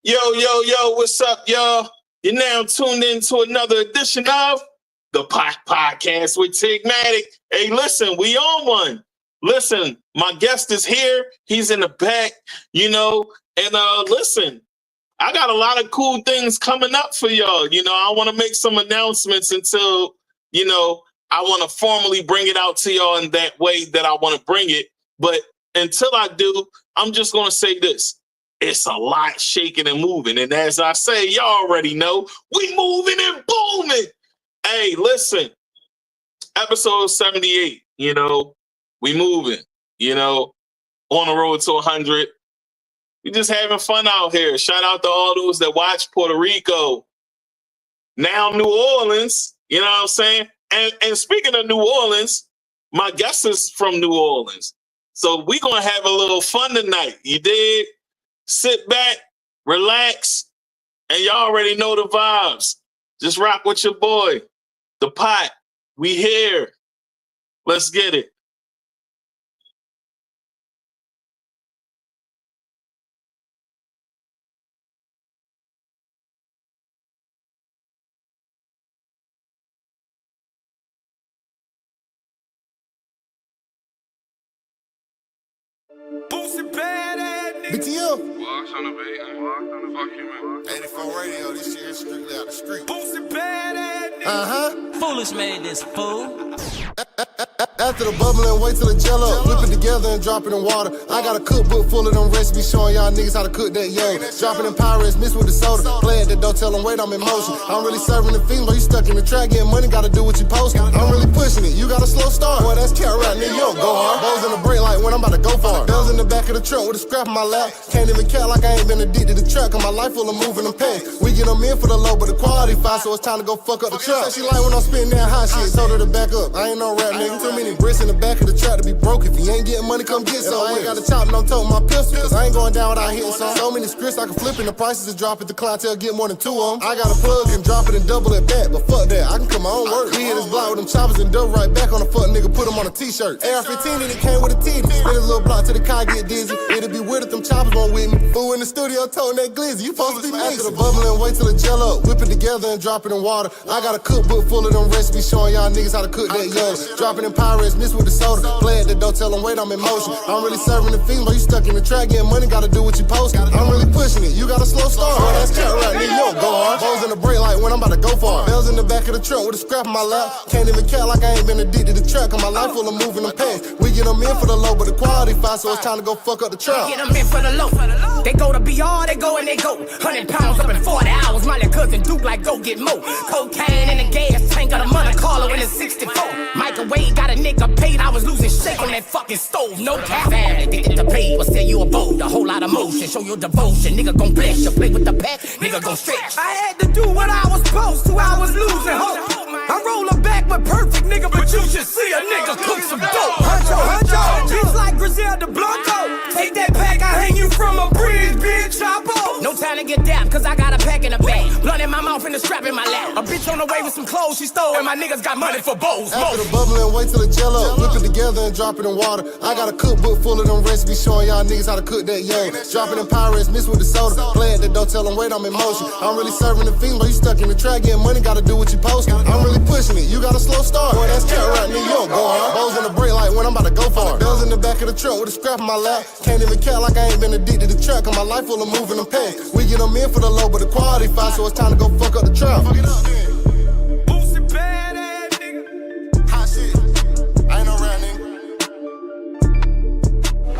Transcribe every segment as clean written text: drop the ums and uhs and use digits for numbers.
Yo, what's up, y'all? You're now tuned in to another edition of the Pot Podcast with Tigmatic. Hey, listen, we on one. Listen, my guest is here. He's in the back, and listen, I got a lot of cool things coming up for y'all. I want to make some announcements until, I want to formally bring it out to y'all in that way that I want to bring it. But until I do, I'm just going to say this. It's a lot shaking and moving. And as I say, y'all already know, we moving and booming. Hey, listen, episode 78, we moving, on the road to 100. We just having fun out here. Shout out to all those that watch Puerto Rico. Now New Orleans, you know what I'm saying? And speaking of New Orleans, my guest is from New Orleans. So we're going to have a little fun tonight. You dig? Sit back, relax, and y'all already know the vibes. Just rock with your boy, the Pot. We here. Let's get it. BTO. Walks on the beat, man. Fuck you, man. 84 radio, this shit is strictly out the street. Boosted bad Uh-huh. Foolish made this fool. After the bubbling, wait till it gel up. Whip it together and drop it in water. I got a cookbook full of them recipes showing y'all niggas how to cook that yo. Dropping in Pyrex, mixed with the soda. Play at the door, tell them wait, I'm in motion. I'm really serving the fiends, but you stuck in the track, getting money, gotta do what you posting. I'm really pushing it, you got a slow start. Boy, that's cat right, nigga, you don't go hard. Bows in the brake like when I'm about to go far. Bells in the back of the truck with a scrap in my lap. Can't even count like I ain't been addicted to truck, cause my life full of moving them pants. We get them in for the low, but the quality fine, so it's time to go fuck up the truck. She like when I'm spitting that hot shit, told her to back up. I ain't no rap nigga, too many bricks in the back of the trap to be broke. If you ain't getting money, come get some. I ain't got a chop and I'm toting my pistol, cause I ain't going down without hitting some. So many scripts I can flip and the prices is drop if the clientele get more than two of them. I got a plug and drop it and double it back, but fuck that, I can cut my own work. We hit this block with them choppers and double right back on the fuck nigga, put them on a t-shirt. AR-15 and it came with a titty. Spin this little block till the car get dizzy. It'll be weird if them choppers won't with me. Fool in the studio toting that glizzy, you supposed to be mixing. After the bubbling, wait till it gel up. Whip it together and drop it in water. I got a cookbook full of them recipes showing y'all niggas how to cook that yo. Dropping in Pyrex, mixed with the soda. Play at the door, tell them wait, I'm in motion. I'm really serving the fiends, but you stuck in the track, getting money, gotta do what you posting. I'm really pushing it, you got a slow start. Boy, that's cat right, nigga, you don't go hard. Bows in the brake like when I'm about to go far. Bells in the back of the truck with a scrap in my lap. Can't even count like I ain't been addicted to truck, cause my life full of moving them pants. We get them in for the low, but the quality fine, so it's time to go fuck up the truck. Get them in for the low. They go to BR, they go and they go. 100 pounds up in 40 hours. My little cousin Duke like go get more. Cocaine in the gas tank, got a Monte Carlo in the 64. Microwave got a nigga paid. I was losing shake on that fucking stove. No cap. Family addicted to pay, but say you a bold. A whole lot of motion, show your devotion. Nigga gon' bless you, play with the pack. Nigga gon' stretch. I had to do what I was supposed to. I was losing hope. I roll her back with perfect nigga, but you should see a nigga cook some dope. Huncho, bitch like Griselda Blanco. Take that pack, I hang you from a bridge, bitch. Chapo. No time to get down, cause I got a pack in the bag. Blunt in my mouth and a strap in my lap. A bitch on the way with some clothes she stole, and my niggas got money for bows. After the bubbling, wait till it gel up. Whip it together and drop it in water. I got a cookbook full of them recipes showing y'all niggas how to cook that yo. Drop it in Pyrex, mixed with the soda. Play at the door, tell them wait, I'm in motion. I'm really serving the fiends, but you stuck in the track, getting money, gotta do what you posting. I'm really pushing it, you got a slow start. Boy, that's cat right, nigga, you don't go hard. Bows in the brake like when I'm about to go far. Bells in the back of the truck with a scrap in my lap. Can't even count like I ain't been addicted to truck, cause my life full of moving them pants. We get them in for the low, but the quality fine, so it's time to go fuck up the trap. Fuck it up, then. Boosted bad ass nigga. Hot shit. I ain't no rap, nigga.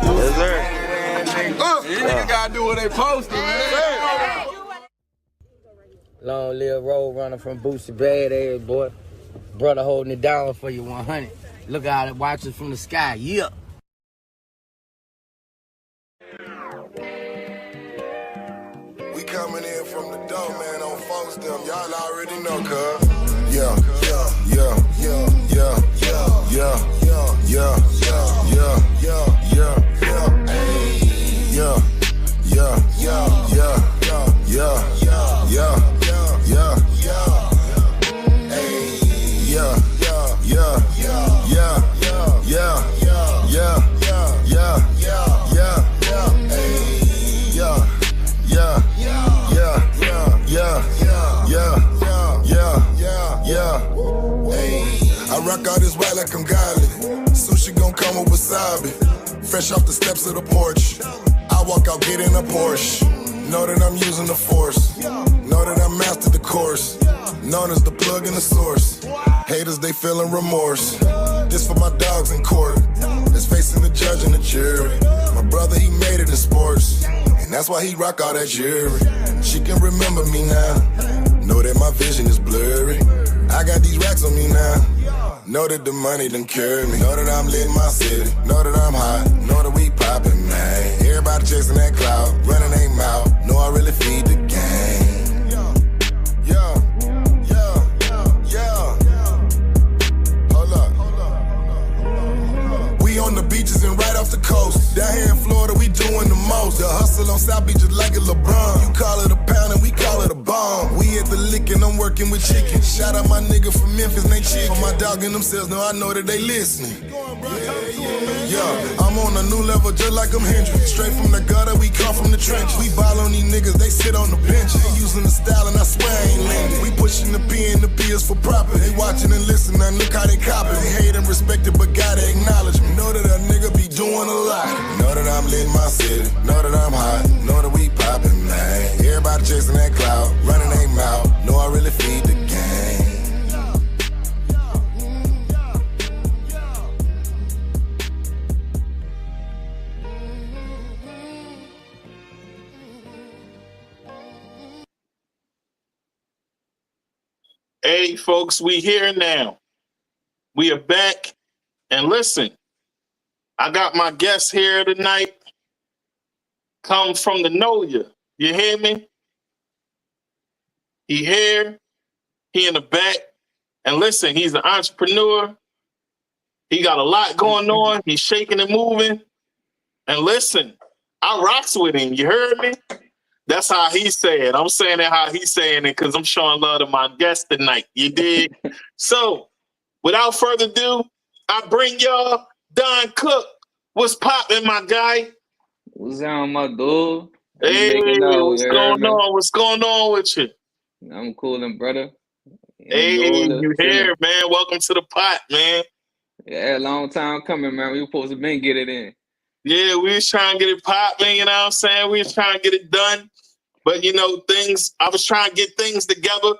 Yes, sir. These niggas gotta do what they posted, man. Long live road runner from Boosted Bad Ass, boy. Brother holding it down for you 100. Look out it, watch it from the sky, yeah. We coming in from the door, man, on folks them. Y'all already know, cuz. Yeah, yeah, yeah, yeah, yeah, yeah, yeah, yeah, yeah, yeah, yeah, yeah, yeah, hey, yeah, yeah, yeah, yeah, yeah, yeah, yeah, yeah, yeah, yeah, hey, yeah, yeah, yeah, yeah, yeah, yeah, yeah, yeah, yeah, yeah, yeah, hey, yeah, yeah, yeah. like I'm godly. Sushi gon' come with wasabi. Fresh off the steps of the porch. I walk out, get in a Porsche. Know that I'm using the force. Know that I mastered the course. Known as the plug and the source. Haters, they feeling remorse. This for my dogs in court. That's facing the judge and the jury. My brother, he made it in sports. And that's why he rock all that jewelry. She can remember me now. Know that my vision is blurry. I got these racks on me now. Know that the money done carry me. Know that I'm lit in my city. Know that I'm hot. Know that we poppin', man. Everybody chasing that cloud. Running their mouth. Know I really feed the game. Yeah. Hold up. We on the beaches and right off the coast. Down here in Florida, we doing the most. The hustle on South Beach is like a LeBron. You call it a pound and we call it a bomb. We at the lick and I'm working with chicken. Shout out my nigga from Memphis, they chicken. On my dog and themselves, know I know that they listening. Yeah, I'm on a new level just like I'm Hendrix. Straight from the gutter, we come from the trenches. We ball on these niggas, they sit on the bench. They using the style and I swear I ain't lending. We pushing the P and the P is for proper. They watching and listening, look how they copy. They hate and respect it, but gotta acknowledge me. Know that a nigga be doing a lot. Know that I'm lit in my city. Know that I'm hot. Know that we poppin', man. Everybody chasing that cloud, running their mouth. Know I really feed the game. Hey, folks, we here now. We are back. And listen, I got my guest here tonight. Come from the know ya. You hear me? He here. He in the back. And listen, he's an entrepreneur. He got a lot going on. He's shaking and moving. And listen, I rocks with him. You heard me? That's how he say it. I'm saying it how he's saying it because I'm showing love to my guest tonight. You dig? So, without further ado, I bring y'all Don Cook. What's poppin', my guy? What's on, my dude? Hey, what's going on? What's going on with you? I'm coolin', brother. Hey, you here, man? Welcome to the pot, man. Yeah, long time coming, man. We were supposed to been get it in. Yeah, we was trying to get it popping, you know what I'm saying? We was trying to get it done. But, you know, I was trying to get things together.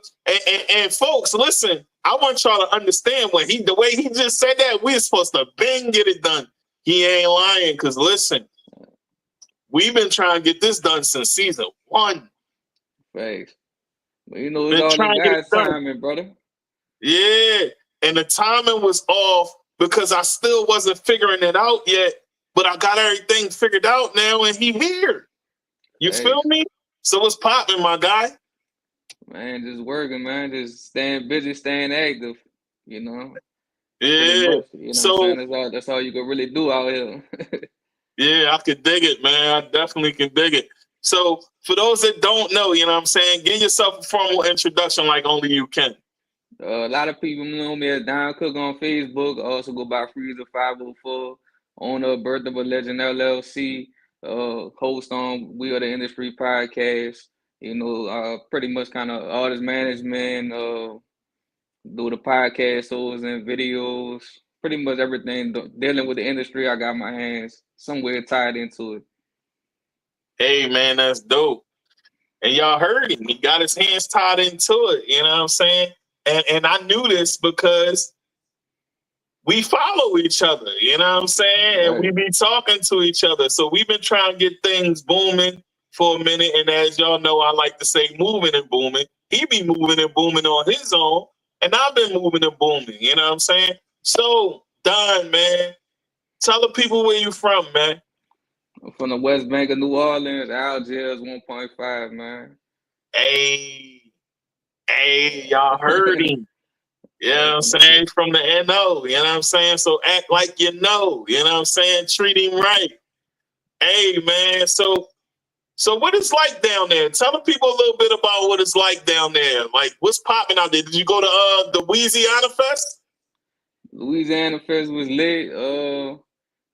And folks, listen, I want y'all to understand the way he just said that, we're supposed to bang get it done. He ain't lying, because listen, we've been trying to get this done since season 1. Thanks. But you know, it's all the God's timing, brother. Yeah, and the timing was off because I still wasn't figuring it out yet, but I got everything figured out now, and he here. You feel me? So what's popping, my guy? Man, just working, man. Just staying busy, staying active, you know? Yeah. Much, you know so that's all you can really do out here. Yeah, I could dig it, man. I definitely can dig it. So for those that don't know, you know what I'm saying, give yourself a formal introduction like only you can. A lot of people know me as Don Cook on Facebook. I also go by Freezer 504, owner of Birth of a Legend LLC, host on We Are the Industry podcast. You know, pretty much kind of artist management, do the podcast shows and videos, pretty much everything dealing with the industry. I got my hands somewhere tied into it. Hey, man, that's dope. And y'all heard him. He got his hands tied into it. You know what I'm saying? And I knew this because we follow each other. You know what I'm saying? Right. And we be talking to each other. So we've been trying to get things booming for a minute. And as y'all know, I like to say moving and booming. He be moving and booming on his own. And I've been moving and booming. You know what I'm saying? So, Don, man, tell the people where you from, man. I'm from the West Bank of New Orleans, Algiers 1.5, man. Hey, y'all heard him. You know what I'm saying? From the NO, you know what I'm saying? So act like you know what I'm saying? Treat him right. Hey, man, so what it's like down there? Tell the people a little bit about what it's like down there. Like, what's popping out there? Did you go to the Louisiana Fest? Louisiana Fest was lit.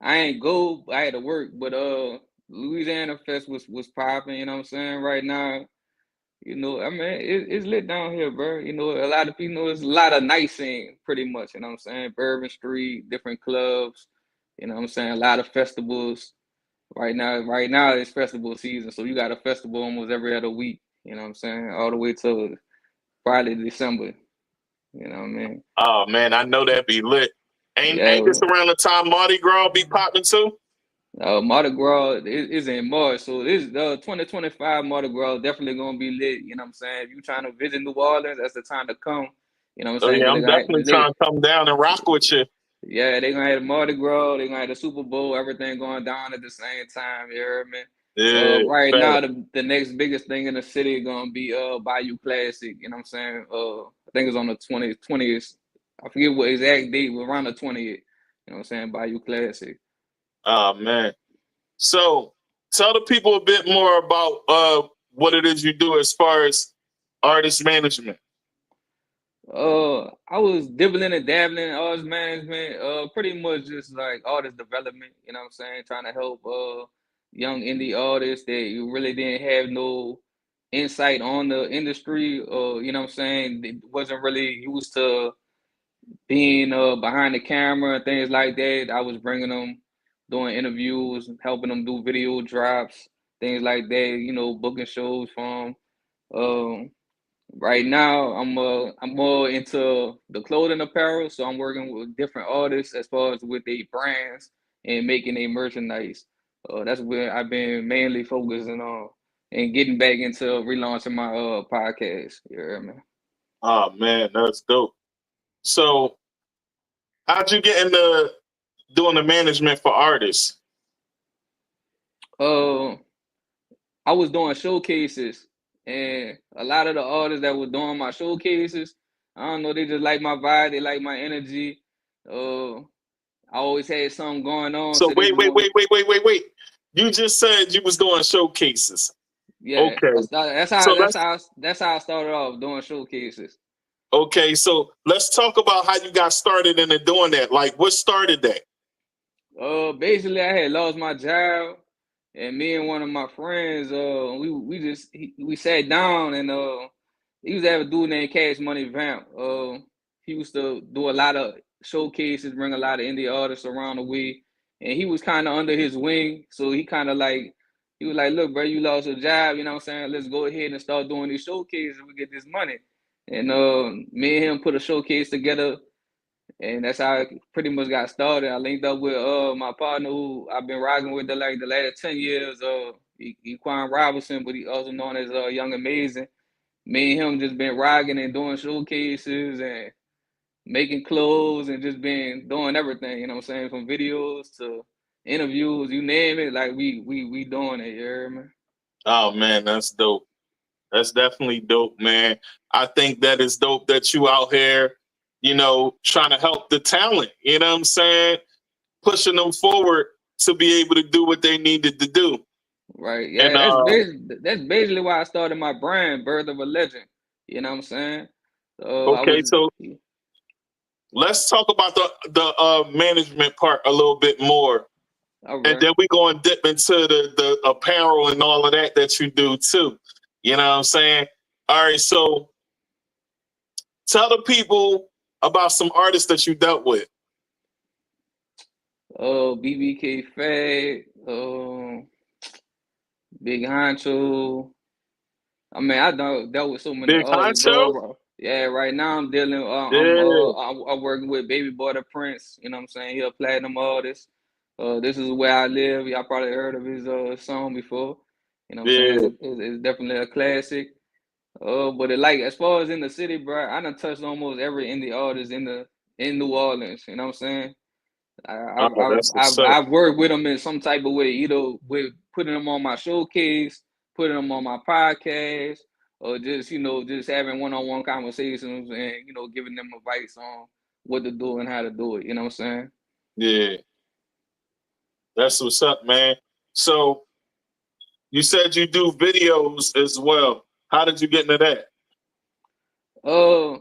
I ain't go. I had to work, but Louisiana Fest was popping. You know what I'm saying? Right now, You know, I mean, it's lit down here, bro. You know, a lot of people, it's a lot of nice scene, pretty much. You know what I'm saying? Bourbon Street, different clubs. You know what I'm saying? A lot of festivals. Right now it's festival season, so you got a festival almost every other week. You know what I'm saying? All the way till probably December. You know what I mean? Oh man, I know that be lit. Ain't Yeah. this around the time Mardi Gras be popping too? Mardi Gras is in March, so this 2025 Mardi Gras definitely gonna be lit. You know what I'm saying? If you trying to visit New Orleans, that's the time to come. You know what Oh I'm saying? yeah, 'Cause I'm definitely trying to come down and rock with you. they gonna have the Mardi Gras, they gonna have the Super Bowl, everything going down at the same time. You heard me? Yeah, Right fact. now, the next biggest thing in the city gonna be Bayou Classic. You know what I'm saying? I think it's on the 20th. I forget what exact date, but around the 20th. You know what I'm saying? Bayou Classic. Oh man. So tell the people a bit more about what it is you do as far as artist management. I was dibbling and dabbling in artist management, pretty much just like artist development, you know what I'm saying? Trying to help young indie artists that you really didn't have no insight on the industry, or you know what I'm saying, they wasn't really used to being behind the camera and things like that. I was bringing them, doing interviews, helping them do video drops, things like that, you know, booking shows from 'em. Right now, I'm more into the clothing apparel, so I'm working with different artists as far as with their brands and making their merchandise. That's where I've been mainly focusing on and getting back into relaunching my podcast. You hear me? Oh man, that's dope. So how'd you get into doing the management for artists? Uh, I was doing showcases, and a lot of the artists that were doing my showcases, I don't know, they just like my vibe, they like my energy. Uh, I always had something going on, So so they just want. wait. You just said you was doing showcases. Yeah, Okay. that's So how let's I started off doing showcases. okay, so let's talk about how you got started into doing that. Like what started that? Basically I had lost my job, and me and one of my friends, we sat down, and he was have a dude named Cash Money Vamp. He used to do a lot of showcases, bring a lot of indie artists around the way, and he was kind of under his wing, so he was like, look, bro, you lost your job, you know what I'm saying? Let's go ahead and start doing these showcases. We get this money, and me and him put a showcase together. And that's how I pretty much got started. I linked up with my partner who I've been rocking with the last 10 years, Equine Robinson, but he also known as Young Amazing. Me and him just been rocking and doing showcases and making clothes and just been doing everything, you know what I'm saying? From videos to interviews, you name it, like we doing it, you heard me? Oh man, that's dope. That's definitely dope, man. I think that is dope that you out here, trying to help the talent, you know what I'm saying? Pushing them forward to be able to do what they needed to do. Right. And Yeah, that's basically why I started my brand, Birth of a Legend. You know what I'm saying? I okay, was so let's talk about the management part a little bit more. all And right. then we go and dip into the apparel and all of that you do too. You know what I'm saying? All right, so tell the people about some artists that you dealt with. BBK Fad, Big Honcho. I mean, I dealt with so many Big artists, Honcho? bro. Yeah, right now I'm dealing. Yeah, I'm working with Baby Boy the Prince. You know what I'm saying? He a platinum artist. This is where I live. Y'all probably heard of his song before. You know what I'm yeah. saying? It's definitely a classic. But as far as in the city, bro, I done touched almost every indie artist in New Orleans. You know what I'm saying? Oh, that's what's up. I've worked with them in some type of way, either with putting them on my showcase, putting them on my podcast, or just just having one-on-one conversations and giving them advice on what to do and how to do it. You know what I'm saying? Yeah, that's what's up, man. So you said you do videos as well. How did you get into that? Uh,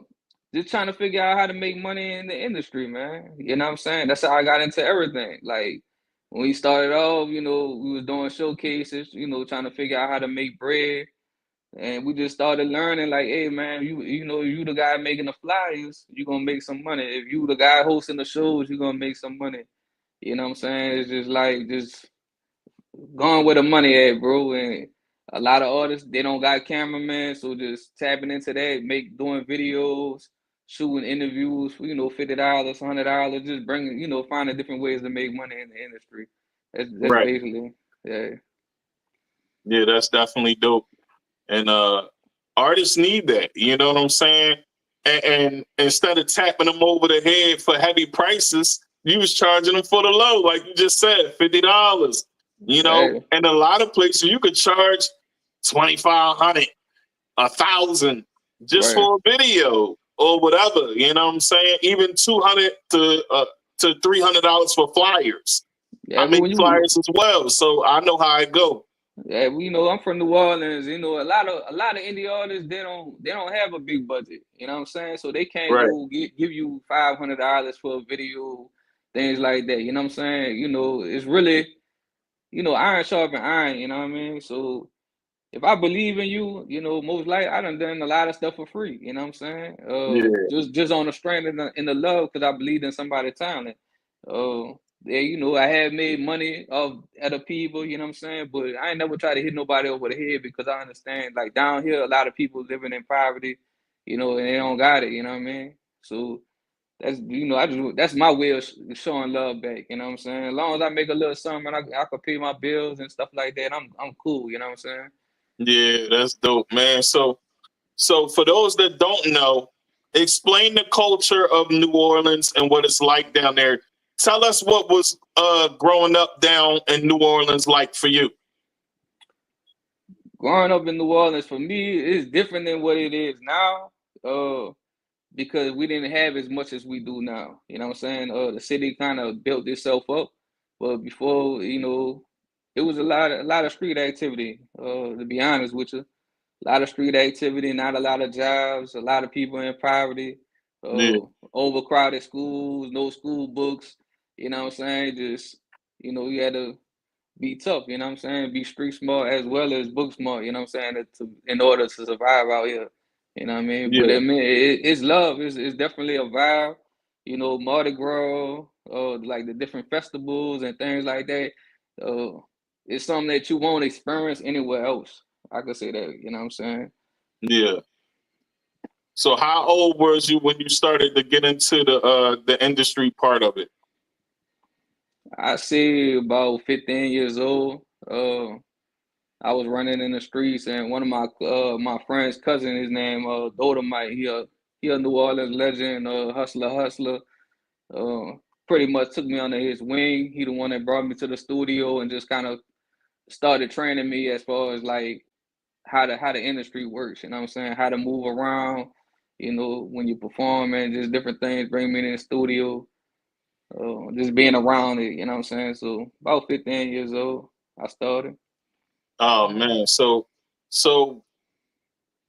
just trying to figure out how to make money in the industry, man. You know what I'm saying? That's how I got into everything. Like when we started off, we was doing showcases, trying to figure out how to make bread. And we just started learning, like, hey man, you know, you the guy making the flyers, you're gonna make some money. If you the guy hosting the shows, you're gonna make some money. You know what I'm saying? It's just like just going where the money at, bro. And a lot of artists, they don't got cameramen, so just tapping into that, doing videos, shooting interviews for, you know, $50, $100, just bringing, you know, finding different ways to make money in the industry. That's Right. basically, yeah. Yeah, that's definitely dope. And artists need that. You know what I'm saying? And instead of tapping them over the head for heavy prices, you was charging them for the low, like you just said, $50. You know, Hey, and a lot of places you could charge 2,500, 1,000 just right. for a video or whatever. You know what I'm saying? Even $200 to $300 for flyers. Yeah, I but make when you, flyers as well, so I know how it go. yeah, well, you know, I'm from New Orleans. You know, a lot of indie artists, they don't have a big budget. You know what I'm saying? So they can't Right. go give you $500 for a video, things like that. You know what I'm saying? You know, it's really, you know, iron sharpen iron. You know what I mean? So if I believe in you, you know, most likely I done a lot of stuff for free. You know what I'm saying? Yeah. Just on the strength and the love, because I believed in somebody's talent. Yeah, you know, I have made money off other people. You know what I'm saying? But I ain't never try to hit nobody over the head, because I understand, like, down here, a lot of people living in poverty. You know, and they don't got it. You know what I mean? So that's, you know, that's my way of showing love back. You know what I'm saying? As long as I make a little something and I can pay my bills and stuff like that, I'm cool. You know what I'm saying? Yeah, that's dope, man. So for those that don't know, explain the culture of New Orleans and what it's like down there. Tell us what was growing up down in New Orleans like for you. Growing up in New Orleans, for me, is different than what it is now. Because we didn't have as much as we do now. You know what I'm saying? The city kind of built itself up, but before, you know, it was a lot of street activity. To be honest with you, a lot of street activity, not a lot of jobs, a lot of people in poverty, Yeah, overcrowded schools, no school books. You know what I'm saying? Just, you know, you had to be tough. You know what I'm saying? Be street smart as well as book smart. You know what I'm saying? In order to survive out here. You know what I mean? But yeah, I mean, it's love. It's definitely a vibe. You know, Mardi Gras, like the different festivals and things like that. Uh, it's something that you won't experience anywhere else. I could say that. You know what I'm saying? yeah. So how old was you when you started to get into the industry part of it? I say about 15 years old. I was running in the streets, and one of my friend's cousin, his name Dolomite. He a New Orleans legend, hustler. Uh, Pretty much took me under his wing. He the one that brought me to the studio and just kind of started training me as far as like how the industry works. You know what I'm saying? How to move around. You know, when you perform and just different things. Bring me in the studio. Just being around it. You know what I'm saying? So about 15 years old, I started. Oh man, so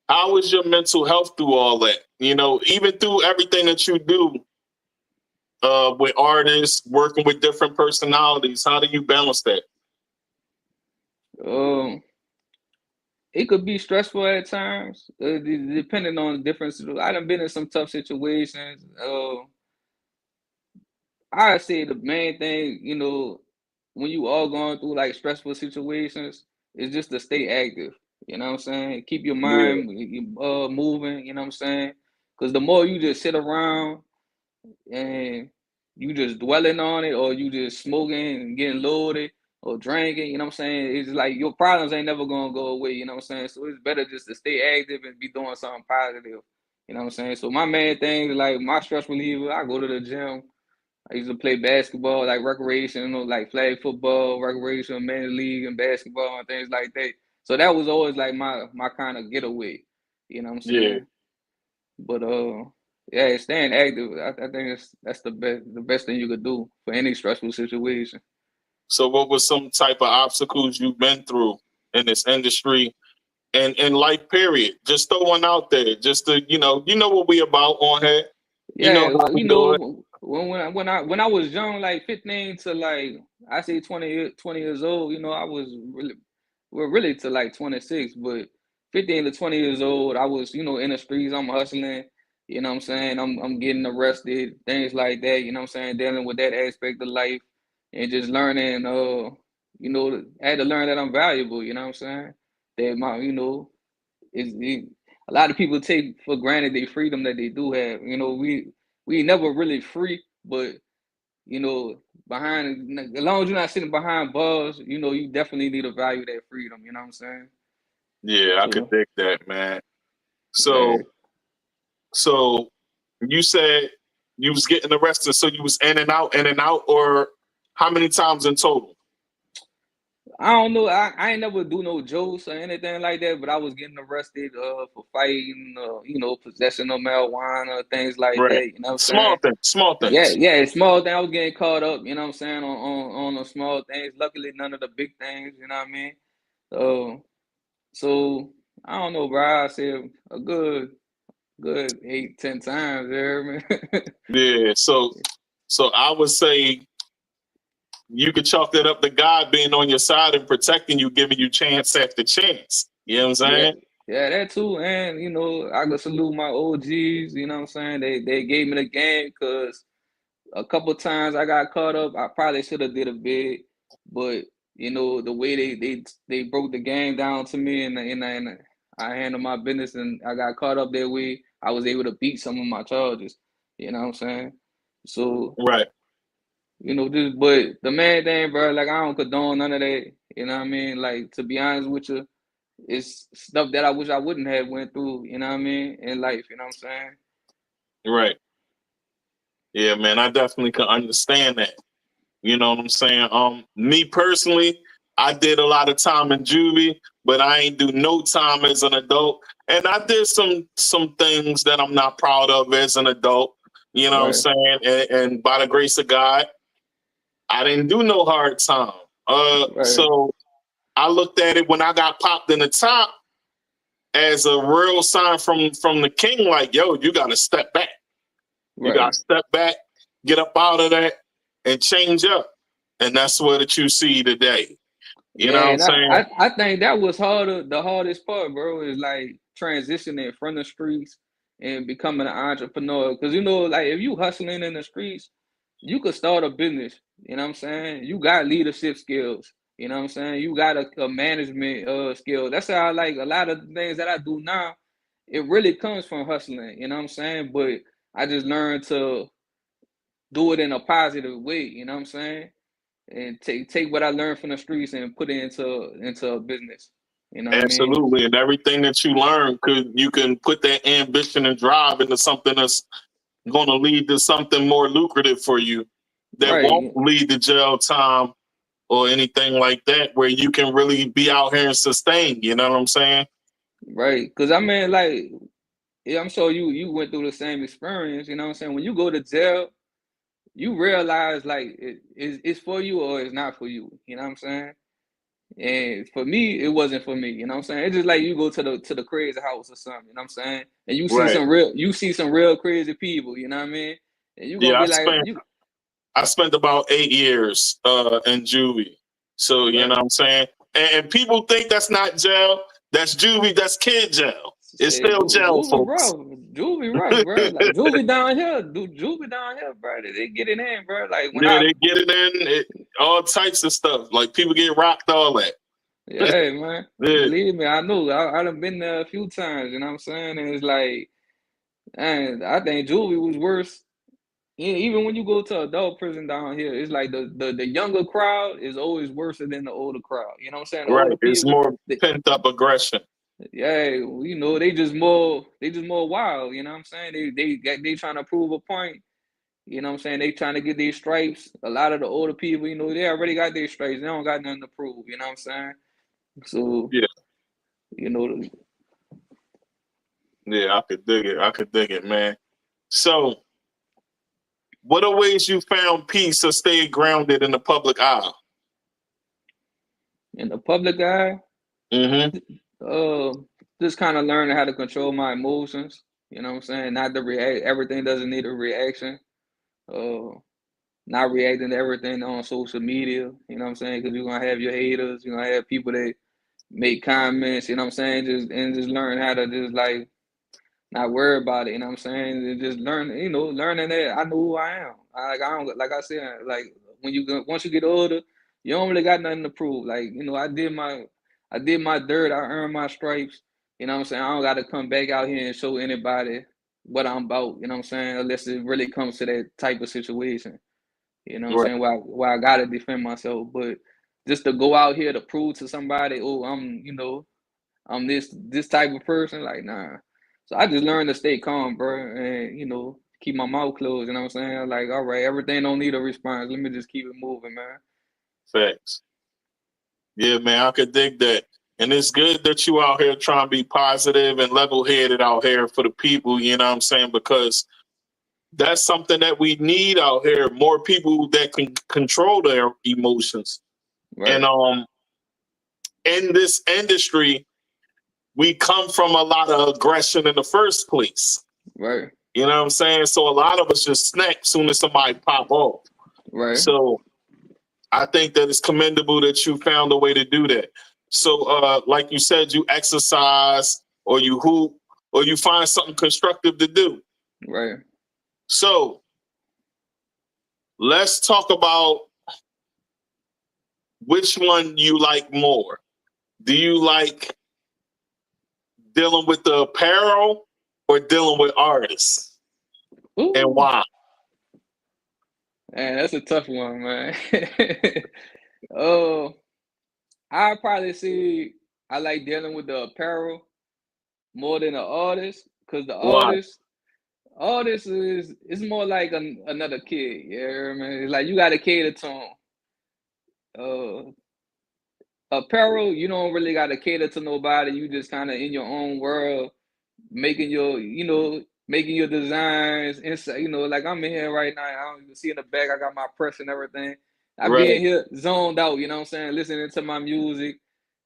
how was your mental health through all that? You know, even through everything that you do with artists, working with different personalities, how do you balance that? Um, it could be stressful at times, depending on different. I done been in some tough situations. I say the main thing, you know, when you all going through like stressful situations, is just to stay active. You know what I'm saying? Keep your Yeah, mind moving. You know what I'm saying? Because the more you just sit around and you just dwelling on it, or you just smoking and getting loaded or drinking, you know what I'm saying? It's like your problems ain't never gonna go away, you know what I'm saying? So it's better just to stay active and be doing something positive. You know what I'm saying? So my main thing is like my stress reliever, I go to the gym. I used to play basketball, like recreational, like flag football, recreational, men's league and basketball and things like that. So that was always like my kind of getaway. You know what I'm yeah. saying? But yeah, staying active, I think that's the best thing you could do for any stressful situation. So what was some type of obstacles you've been through in this industry and in life period? Just throw one out there, just to, you know what we about on here. You know Yeah, how well, we you do it. know, when I was young, like 15 to like I say 20 years old, you know, I was really to like 26, but 15 to 20 years old, I was, in the streets, I'm hustling, you know what I'm saying? I'm getting arrested, things like that, you know what I'm saying? Dealing with that aspect of life and just learning, I had to learn that I'm valuable, you know what I'm saying? That a lot of people take for granted the freedom that they do have. We never really free, but behind, as long as you're not sitting behind bars, you definitely need to value that freedom. You know what I'm saying? Yeah, I could So, dig that, man. yeah. So you said you was getting arrested, so you was in and out, or how many times in total? I don't know. I ain't never do no jokes or anything like that, but I was getting arrested for fighting, possession of marijuana, things like Right. that. You know what I'm saying? Small Yeah, things. yeah, small thing. I was getting caught up, you know what I'm saying, on the small things. Luckily, none of the big things, you know what I mean? So I don't know, bro. I said a good 8, 10 times there, man. Yeah. So I would say you could chalk that up to God being on your side and protecting you, giving you chance after chance. You know what I'm Yeah, saying? yeah, that too. And I could salute my OGs, you know what I'm saying? They gave me the game because a couple times I got caught up. I probably should have did a bid, but the way they broke the game down to me, and I handled my business, and I got caught up that way. I was able to beat some of my charges. You know what I'm saying? So Right. but the main thing, bro, like I don't condone none of that. You know what I mean? Like, to be honest with you, it's stuff that I wish I wouldn't have went through. You know what I mean? In life, you know what I'm saying? Right. Yeah, man, I definitely can understand that. You know what I'm saying? Me personally, I did a lot of time in juvie, but I ain't do no time as an adult. And I did some things that I'm not proud of as an adult. You know what I'm Right, saying? And by the grace of God, I didn't do no hard time. right, So I looked at it when I got popped in the top as a real sign from the king, like, yo, you gotta step back. You gotta right. step back, get up out of that, and change up. And that's what you see today. You know Yeah, what I'm and saying? I think that was the hardest part, bro, is like transitioning from the streets and becoming an entrepreneur. Because like if you hustling in the streets, you could start a business. You know what I'm saying? You got leadership skills. You know what I'm saying? You got a management skill. That's how I like a lot of the things that I do now. It really comes from hustling. You know what I'm saying? But I just learned to do it in a positive way. You know what I'm saying? And take what I learned from the streets and put it into a business. You know what I mean? Absolutely. And everything that you learn, you can put that ambition and drive into something that's going to lead to something more lucrative for you that won't Right, lead to jail time or anything like that, where you can really be out here and sustain. You know what I'm saying? right. Because I mean, like, yeah, I'm sure you went through the same experience. You know what I'm saying? When you go to jail, you realize like it's for you or it's not for you. You know what I'm saying? And for me, it wasn't for me. You know what I'm saying? It's just like you go to the crazy house or something. You know what I'm saying? And Right. you see some real crazy people. You know what I mean? And you gonna Yeah, be like, I spent about 8 years in juvie. So, you know right. what I'm saying? And people think that's not jail. That's juvie. That's kid jail. It's Say still jail, Juvie folks. rough, Juvie rough, bro. Like Juvie down here, Juvie down here, bro. They get it in, bro. Like when Yeah, they get it in, all types of stuff. Like people get rocked, all that. yeah, man. Yeah, Believe me, I know. I done been there a few times. You know what I'm saying? And it's like, and I think Juvie was worse. Yeah, even when you go to adult prison down here, it's like the younger crowd is always worse than the older crowd. You know what I'm saying? The right. older It's people, more pent up aggression. yeah, they just more wild. You know what I'm saying? They trying to prove a point. You know what I'm saying? They trying to get these stripes. A lot of the older people, they already got their stripes. They don't got nothing to prove. You know what I'm saying? So, Yeah, you know, yeah, I could dig it. I could dig it, man. So, what are ways you found peace or stayed grounded in the public eye? in the public eye, Mm-hmm. uh, just kind of learning how to control my emotions. You know what I'm saying? Not to react. Everything doesn't need a reaction. Uh, Not reacting to everything on social media. You know what I'm saying? Because you're gonna have your haters. You're gonna have people that make comments, you know what I'm saying? Just learn how to just like not worry about it, you know what I'm saying? And just learn, learning that I know who I am. I don't, like I said, like once you get older, you don't really got nothing to prove. Like, I did my dirt, I earned my stripes, you know what I'm saying? I don't gotta come back out here and show anybody what I'm about, you know what I'm saying? Unless it really comes to that type of situation. You know what I'm Right. saying? Where I gotta defend myself. But just to go out here to prove to somebody, oh, I'm this type of person, like nah. So I just learned to stay calm, bro, and keep my mouth closed. You know what I'm saying? Like, all right, everything don't need a response. Let me just keep it moving, man. Facts. Yeah, man, I could dig that. And it's good that you out here trying to be positive and level-headed out here for the people, you know what I'm saying? Because that's something that we need out here. More people that can control their emotions. Right. And in this industry, we come from a lot of aggression in the first place. Right. You know what I'm saying? So a lot of us just snap as soon as somebody pop off. Right. So I think that it's commendable that you found a way to do that. So like you said, you exercise or you hoop or you find something constructive to do. Right. So let's talk about which one you like more. Do you like dealing with the apparel or dealing with artists? Ooh. And why? Man, that's a tough one, man. Oh, I probably say I like dealing with the apparel more than the artist, because the Why? artist is it's more like another kid. Yeah, man. It's like you got to cater to him. Apparel, you don't really got to cater to nobody. You just kind of in your own world, making making your designs inside. Like I'm in here right now. I don't even see in the back. I got my press and everything. I be in Right. here zoned out. You know what I'm saying? Listening to my music.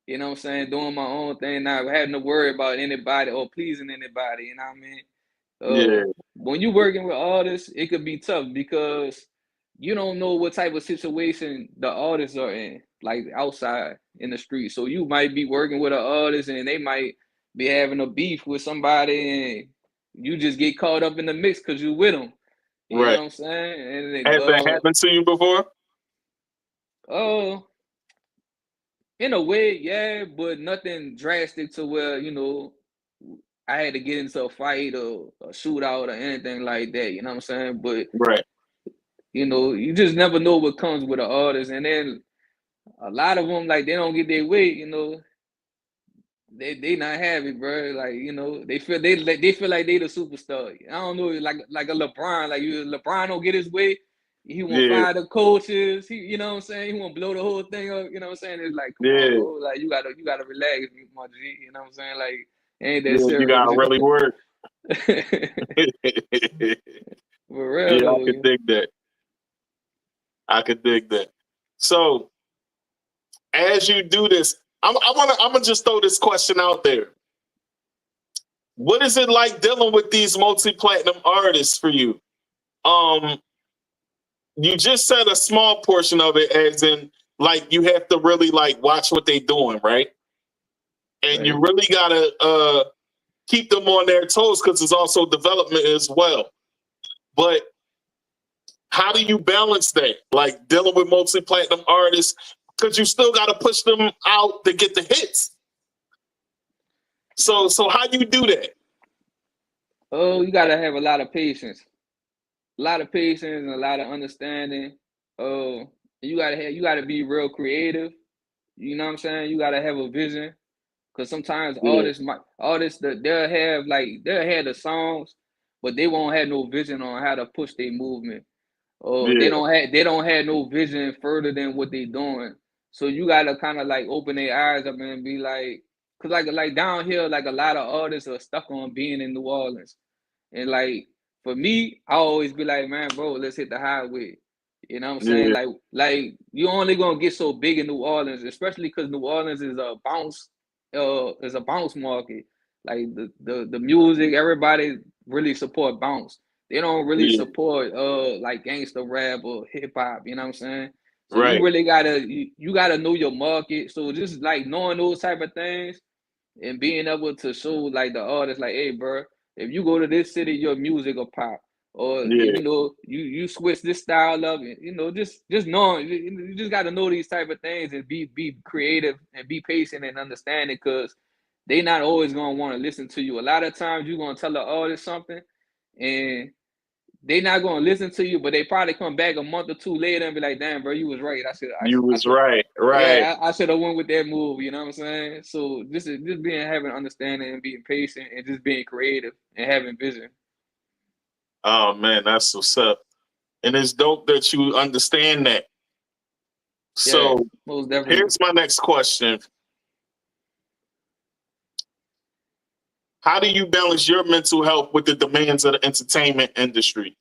You know what I'm saying? Doing my own thing, not having to worry about anybody or pleasing anybody. You know what I mean? Yeah. When you working with artists, it could be tough because you don't know what type of situation the artists are in, like outside in the street. So you might be working with an artist and they might be having a beef with somebody and you just get caught up in the mix because you with them. You know Right. what I'm saying? Has that happened to you before? In a way, yeah, but nothing drastic to where, I had to get into a fight or a shootout or anything like that. You know what I'm saying? But Right. you just never know what comes with an artist. And then a lot of them, like, they don't get their way, they not happy, bro. Like, they feel like they the superstar. I don't know, like a LeBron. Like LeBron don't get his way, he won't Yeah. fire the coaches. You know what I'm saying? He won't blow the whole thing up. You know what I'm saying? It's like, come on, Yeah. bro. Like you gotta relax, my G. You know what I'm saying? Like, ain't that Yeah, you serious. gotta really work. For real, Yeah, though. I could dig that. I could dig that. So as you do this, I'm gonna just throw this question out there. What is it like dealing with these multi-platinum artists for you? You just said a small portion of it, as in like you have to really like watch what they're doing, right? And you Right. really gotta keep them on their toes because it's also development as well. But how do you balance that? Like dealing with multi-platinum artists, because you still got to push them out to get the hits. So how do you do that? Oh, you gotta have a lot of patience. A lot of patience and a lot of understanding. You gotta be real creative. You know what I'm saying? You gotta have a vision. Cause sometimes Yeah, artists that they'll have the songs, but they won't have no vision on how to push their movement. Or yeah, they don't have no vision further than what they doing. So you gotta kind of like open their eyes up and be like, cause like down here, like a lot of artists are stuck on being in New Orleans. And like for me, I always be like, man, bro, let's hit the highway. You know what I'm saying? yeah, Like you only gonna get so big in New Orleans, especially because New Orleans is a bounce market. Like the music, everybody really support bounce. They don't really yeah, support like gangster rap or hip hop. You know what I'm saying? So you really you gotta know your market. So just like knowing those type of things and being able to show like the artist, like, hey, bro, if you go to this city, your music will pop. Or if you switch this style up, just knowing, you just got to know these type of things and be creative and be patient and understanding, because they not always gonna want to listen to you. A lot of times you're gonna tell the artist something, and they not gonna listen to you, but they probably come back a month or two later and be like, "Damn, bro, you was right. Right. Yeah, I should have went with that move." You know what I'm saying? So this is just having understanding and being patient and just being creative and having vision. Oh man, that's what's up. And it's dope that you understand that. So most definitely. Here's my next question. How do you balance your mental health with the demands of the entertainment industry?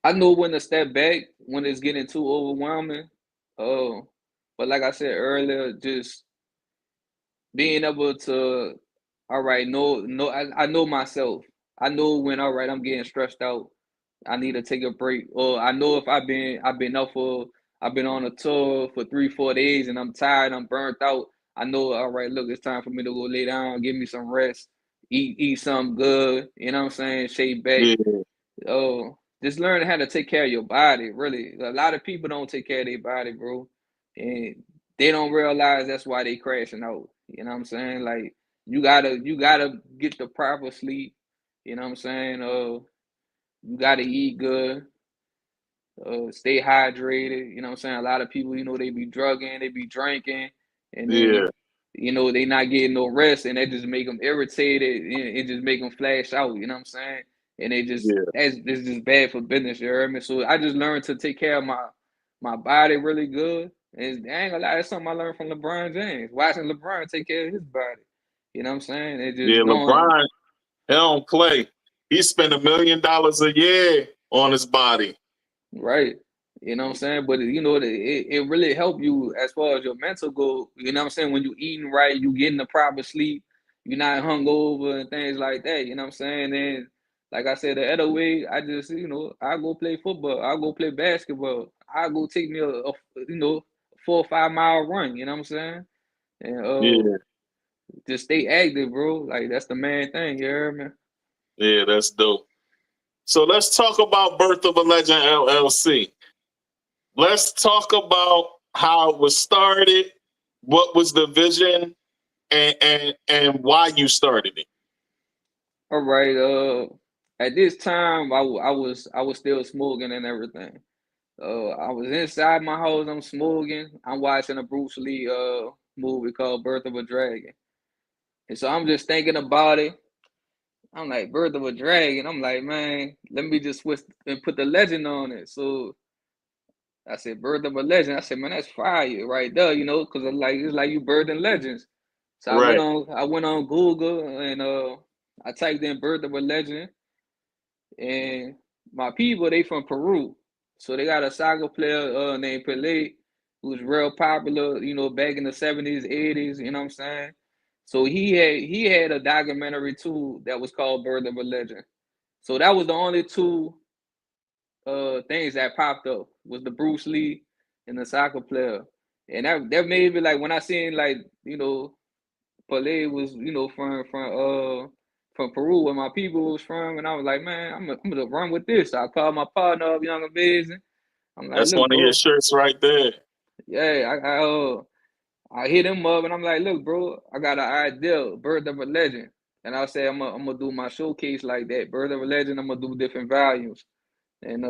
I know when to step back when it's getting too overwhelming. But like I said earlier, just being able to, all right, I know myself. I know when, all right, I'm getting stressed out, I need to take a break. Or I know if I've been on a tour for 3-4 days and I'm tired, I'm burnt out. I know, all right, look, it's time for me to go lay down, give me some rest, eat something good. You know what I'm saying? Shake back. Yeah. Just learn how to take care of your body. Really, a lot of people don't take care of their body, bro, and they don't realize that's why they crashing out. You know what I'm saying? Like you gotta get the proper sleep. You know what I'm saying? You gotta eat good. Stay hydrated. You know what I'm saying? A lot of people, they be drugging, they be drinking, and then they not getting no rest, and that just make them irritated, and it just make them flash out. You know what I'm saying? And it's just bad for business. You heard me? So I just learned to take care of my body really good. And I ain't gonna lie, that's something I learned from LeBron James. Watching LeBron take care of his body. You know what I'm saying? And just LeBron, he don't play. He spent $1 million a year on his body. Right. You know what I'm saying? But it really help you as far as your mental go. You know what I'm saying? When you eating right, you getting the proper sleep, you're not hungover and things like that. You know what I'm saying? And like I said, the other way, I just, I go play football, I go play basketball, I go take me a 4 or 5 mile run. You know what I'm saying? And just stay active, bro. Like that's the main thing. You heard me? Yeah, that's dope. So let's talk about Birth of a Legend LLC. Let's talk about how it was started, what was the vision, and why you started it. All right. At this time, I was still smoking and everything. I was inside my house. I'm smoking. I'm watching a Bruce Lee movie called Birth of a Dragon, and so I'm just thinking about it. I'm like, Birth of a Dragon. I'm like, man, let me just switch and put the legend on it. So I said, Birth of a Legend. I said, man, that's fire right there, because it's like you birthing legends. So I went on Google and I typed in Birth of a Legend, and my people, they from Peru. So they got a soccer player named Pelé, who's real popular, back in the 70s, 80s, you know what I'm saying? So he had a documentary too that was called Birth of a Legend. So that was the only two things that popped up, was the Bruce Lee and the soccer player. And that made me, like, when I seen, like, Pelé was, from Peru, where my people was from, and I was like, man, I'm gonna run with this. So I called my partner up, Young Amazing. I'm like, that's look, one of your shirts right there. Yeah, I hit him up and I'm like, look, bro, I got an idea, Birth of a Legend. And I say I'm gonna do my showcase like that, Birth of a Legend. I'm gonna do different values. And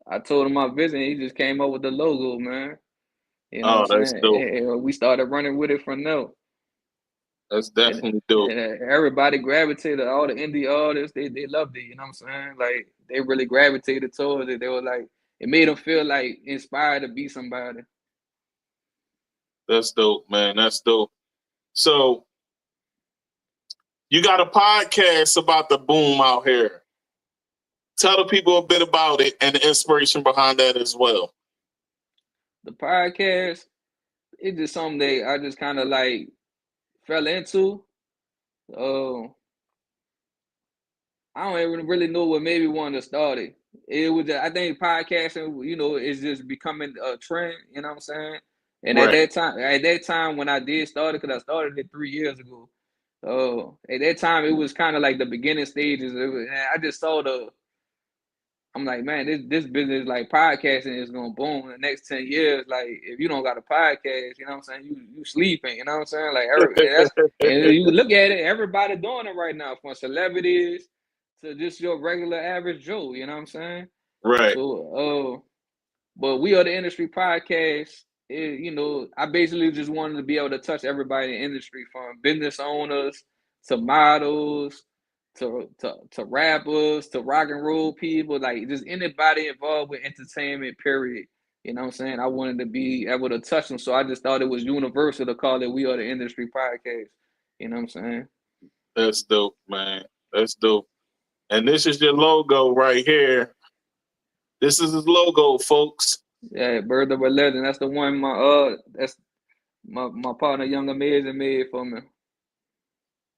I told him my vision. He just came up with the logo, man. You know what I'm That's saying? dope. And we started running with it from there. That's definitely dope. And everybody gravitated, all the indie artists, they loved it, you know what I'm saying? Like, they really gravitated towards it. They were like, it made them feel like inspired to be somebody. That's dope, man. That's dope. So you got a podcast about the boom out here. Tell the people a bit about it and the inspiration behind that as well. The podcast, it's just something that I just kind of like fell into. I don't even really know what made me want to start it. it was. I think podcasting, is just becoming a trend. You know what I'm saying? And Right. at that time when I did start it, because I started it 3 years ago. At that time, it was kind of like the beginning stages. And I just saw I'm like, man, this business, like podcasting, is gonna boom in the next 10 years. Like, if you don't got a podcast, you know what I'm saying, you sleeping, you know what I'm saying? Like, and you look at it, everybody doing it right now, from celebrities to just your regular average Joe, you know what I'm saying? Right. So, but We Are the Industry podcast, I basically just wanted to be able to touch everybody in the industry, from business owners to models to rappers to rock and roll people, like just anybody involved with entertainment, period. You know what I'm saying? I wanted to be able to touch them, so I just thought it was universal to call it We Are the Industry podcast. You know what I'm saying? That's dope, man. That's dope. And this is your logo right here. This is his logo, folks. Yeah, Bird of a Legend. That's the one that's my partner Young Amazing made for me.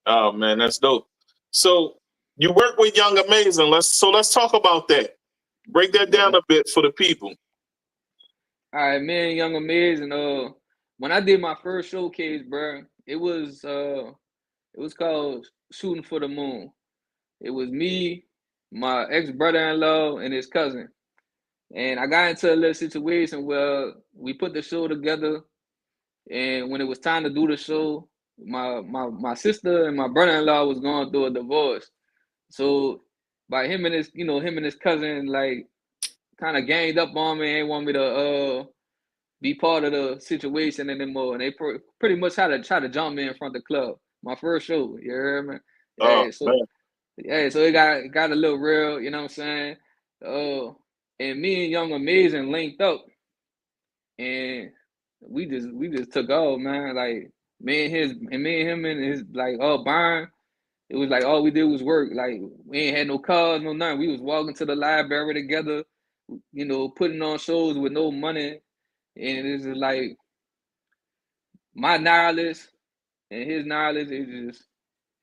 Oh man, that's dope. So you work with Young Amazing. Let's talk about that. Break that down a bit for the people. All right, me and Young Amazing. When I did my first showcase, bro, it was called Shooting for the Moon. It was me, my ex-brother-in-law, and his cousin. And I got into a little situation where we put the show together, and when it was time to do the show, my sister and my brother-in-law was going through a divorce. So by him and his cousin, like, kind of ganged up on me and ain't want me to be part of the situation anymore. And they pretty much had to try to jump me in front of the club. My first show, you heard me? Oh, Yeah, so it got a little real, you know what I'm saying? And me and Young Amazing linked up, and we just took off, man. Like, me and him and his, like, Byron. It was like all we did was work. Like, we ain't had no cars, no nothing. We was walking to the library together, putting on shows with no money. And it's just like, my knowledge and his knowledge is just,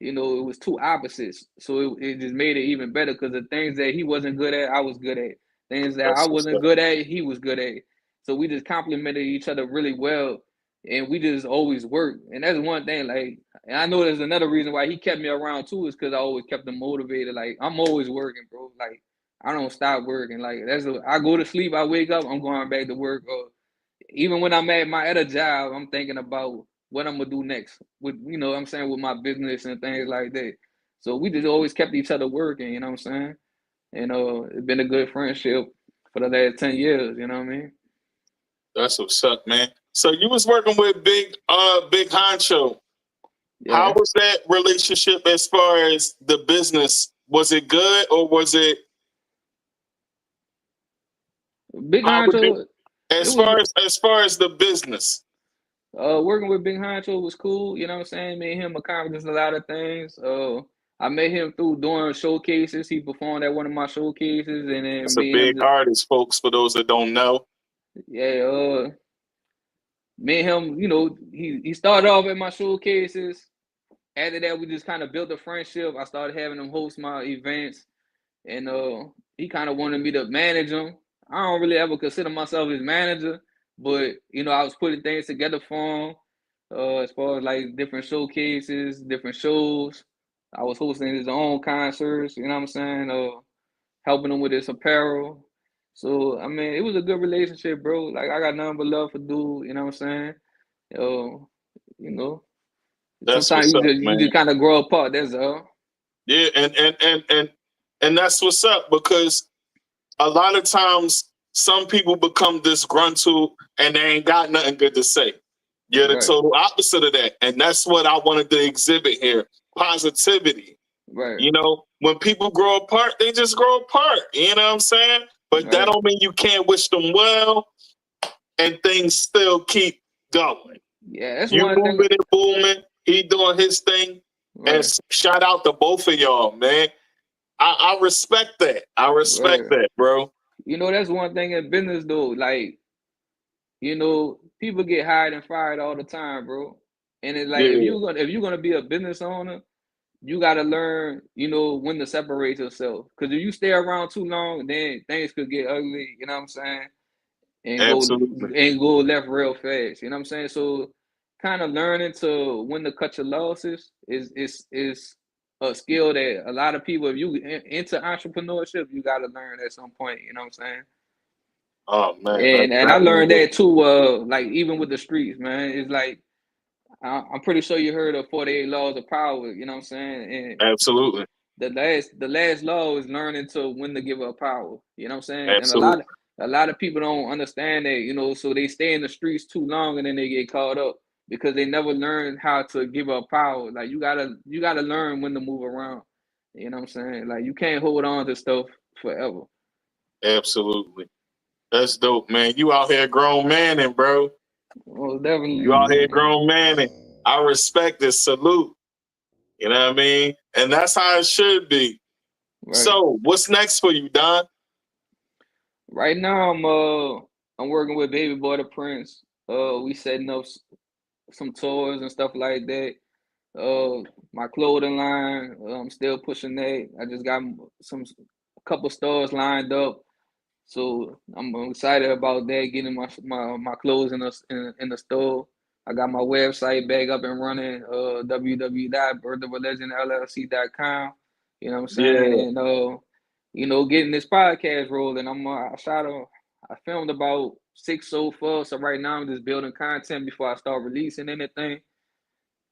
it was two opposites. So it just made it even better, because the things that he wasn't good at, I was good at. Things that I wasn't good at, he was good at. So we just complimented each other really well, and we just always worked. And that's one thing, like, and I know there's another reason why he kept me around too, is because I always kept him motivated. Like, I'm always working, bro. Like, I don't stop working. Like, I go to sleep, I wake up, I'm going back to work. Or even when I'm at my other job, I'm thinking about what I'm gonna do next with, what I'm saying, with my business and things like that. So we just always kept each other working, you know what I'm saying? And it's been a good friendship for the last 10 years, you know what I mean? That's what's up, man. So you was working with Big Honcho. Yeah. How was that relationship as far as the business? Was it good, or was it Big Honcho? As far as the business? Working with Big Honcho was cool, you know what I'm saying? Me and him accomplished a lot of things. I met him through doing showcases. He performed at one of my showcases, and then That's a big artist, folks, for those that don't know. Yeah, me and him, he started off at my showcases. After that, we just kind of built a friendship. I started having him host my events, and he kind of wanted me to manage him. I don't really ever consider myself his manager, but I was putting things together for him, as far as like different showcases, different shows. I was hosting his own concerts, you know what I'm saying? Helping him with his apparel. So I mean, it was a good relationship, bro. Like, I got nothing but love for dude, you know what I'm saying? You know, That's sometimes what's up, you just kind of grow apart. That's all. Yeah, and that's what's up, because a lot of times some people become disgruntled and they ain't got nothing good to say. You're the total opposite of that, and that's what I wanted to exhibit here: positivity. Right. When people grow apart, they just grow apart. You know what I'm saying? But that don't mean you can't wish them well, and things still keep going. Yeah, that's you one moving thing. and booming. He doing his thing. Right. And shout out to both of y'all, man. I respect that. I respect that, bro. That's one thing in business, though. Like, people get hired and fired all the time, bro. And it's like, if you're gonna be a business owner, you got to learn, you know, when to separate yourself. Because if you stay around too long, then things could get ugly. You know what I'm saying? Absolutely. And go left real fast. You know what I'm saying? So kind of learning to when to cut your losses is a skill that a lot of people, if you into entrepreneurship, you got to learn at some point. You know what I'm saying? Oh man, that's And I learned definitely that too. Like even with the streets, man, it's like I'm pretty sure you heard of 48 laws of power. You know what I'm saying? And absolutely, the last law is learning to when to give up power. You know what I'm saying? And absolutely, a lot of people don't understand that, you know, so they stay in the streets too long and then they get caught up because they never learn how to give up power. Like you gotta learn when to move around. You know what I'm saying? Like you can't hold on to stuff forever. absolutely. That's dope, man. You out here grown manning, bro. Well, You definitely, out here man. grown manning. I respect this. Salute. You know what I mean? And that's how it should be. Right. So, what's next for you, Don? Right now I'm working with Baby Boy the Prince. We setting up some tours and stuff like that. My clothing line, I'm still pushing that. I just got a couple stores lined up, so I'm excited about that. Getting my clothes in the store. I got my website back up and running. www.birthofalegendllc.com. You know what I'm saying? Yeah. And you know, getting this podcast rolling. I filmed about 6 so far. So right now I'm just building content before I start releasing anything.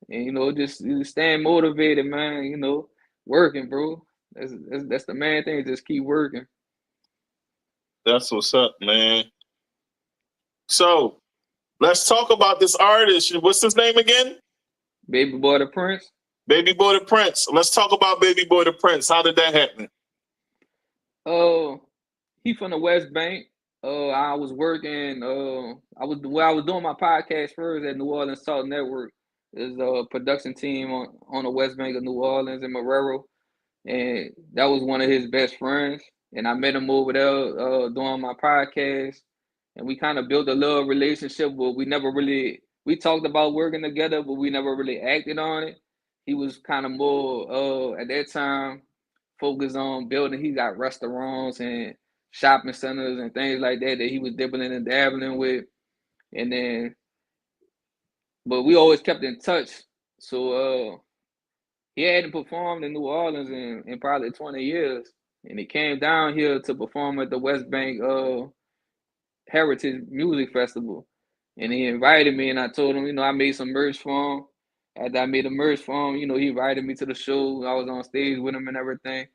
And you know, just staying motivated, man. You know, working, bro. That's the main thing. Just keep working. That's what's up, man. So, let's talk about this artist. What's his name again? Baby Boy the Prince. Baby Boy the Prince. Let's talk about Baby Boy the Prince. How did that happen? He from the West Bank. I was working. I was doing my podcast first at New Orleans Salt Network. There's a production team on the West Bank of New Orleans in Marrero, and that was one of his best friends. And I met him over there doing my podcast, and we kind of built a little relationship. But we talked about working together, but we never really acted on it. He was kind of more at that time focused on building. He got restaurants and shopping centers and things like that he was dibbling and dabbling with. And then, but we always kept in touch. So he hadn't performed in New Orleans in probably 20 years. And he came down here to perform at the West Bank Heritage Music Festival. And he invited me, and I told him, you know, I made some merch for him. After I made a merch for him, you know, he invited me to the show. I was on stage with him and everything.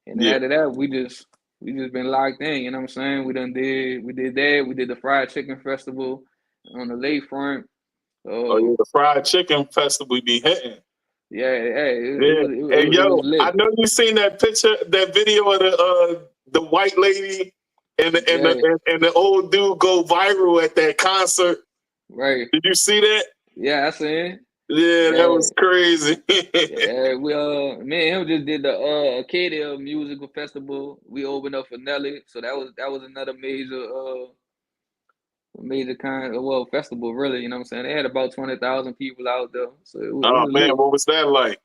And Yeah. after that, we just been locked in. You know what I'm saying? We did that. We did the fried chicken festival on the lakefront. Oh yeah, the fried chicken festival be hitting. Yeah, Yeah. Hey it yo, was lit. I know you seen that picture, that video of the white lady and the old dude go viral at that concert. Right. Did you see that? Yeah, I seen. Yeah, that was crazy. Yeah, me and him just did the Acadia Musical Festival. We opened up for Nelly, so that was another major kind of festival, really. You know what I'm saying? They had about 20,000 people out there, so it Oh was man, lit. what was that like?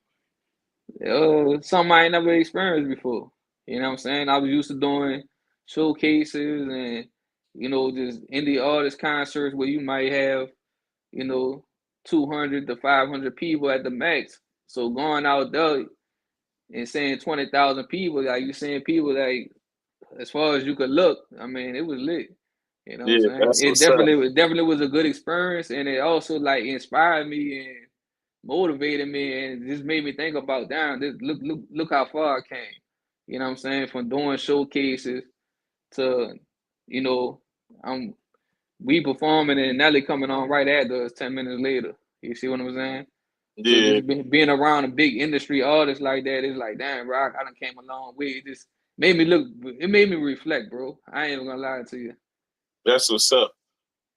Something I ain't never experienced before. You know what I'm saying? I was used to doing showcases and you know just indie artist concerts where you might have 200 to 500 people at the max. So going out there and seeing 20,000 people, like you seeing people like as far as you could look. I mean, it was lit. You know what I'm Yeah, saying? that's what's up. It definitely was a good experience, and it also like inspired me and motivated me, and just made me think about damn, this look how far I came. You know what I'm saying? From doing showcases to, you know, we performing and Nelly coming on right after us 10 minutes later. You see what I'm saying? So Yeah, just being around a big industry artist like that is like, damn, bro, I done came a long way. It just made me reflect, bro. I ain't even gonna lie to you. that's what's up.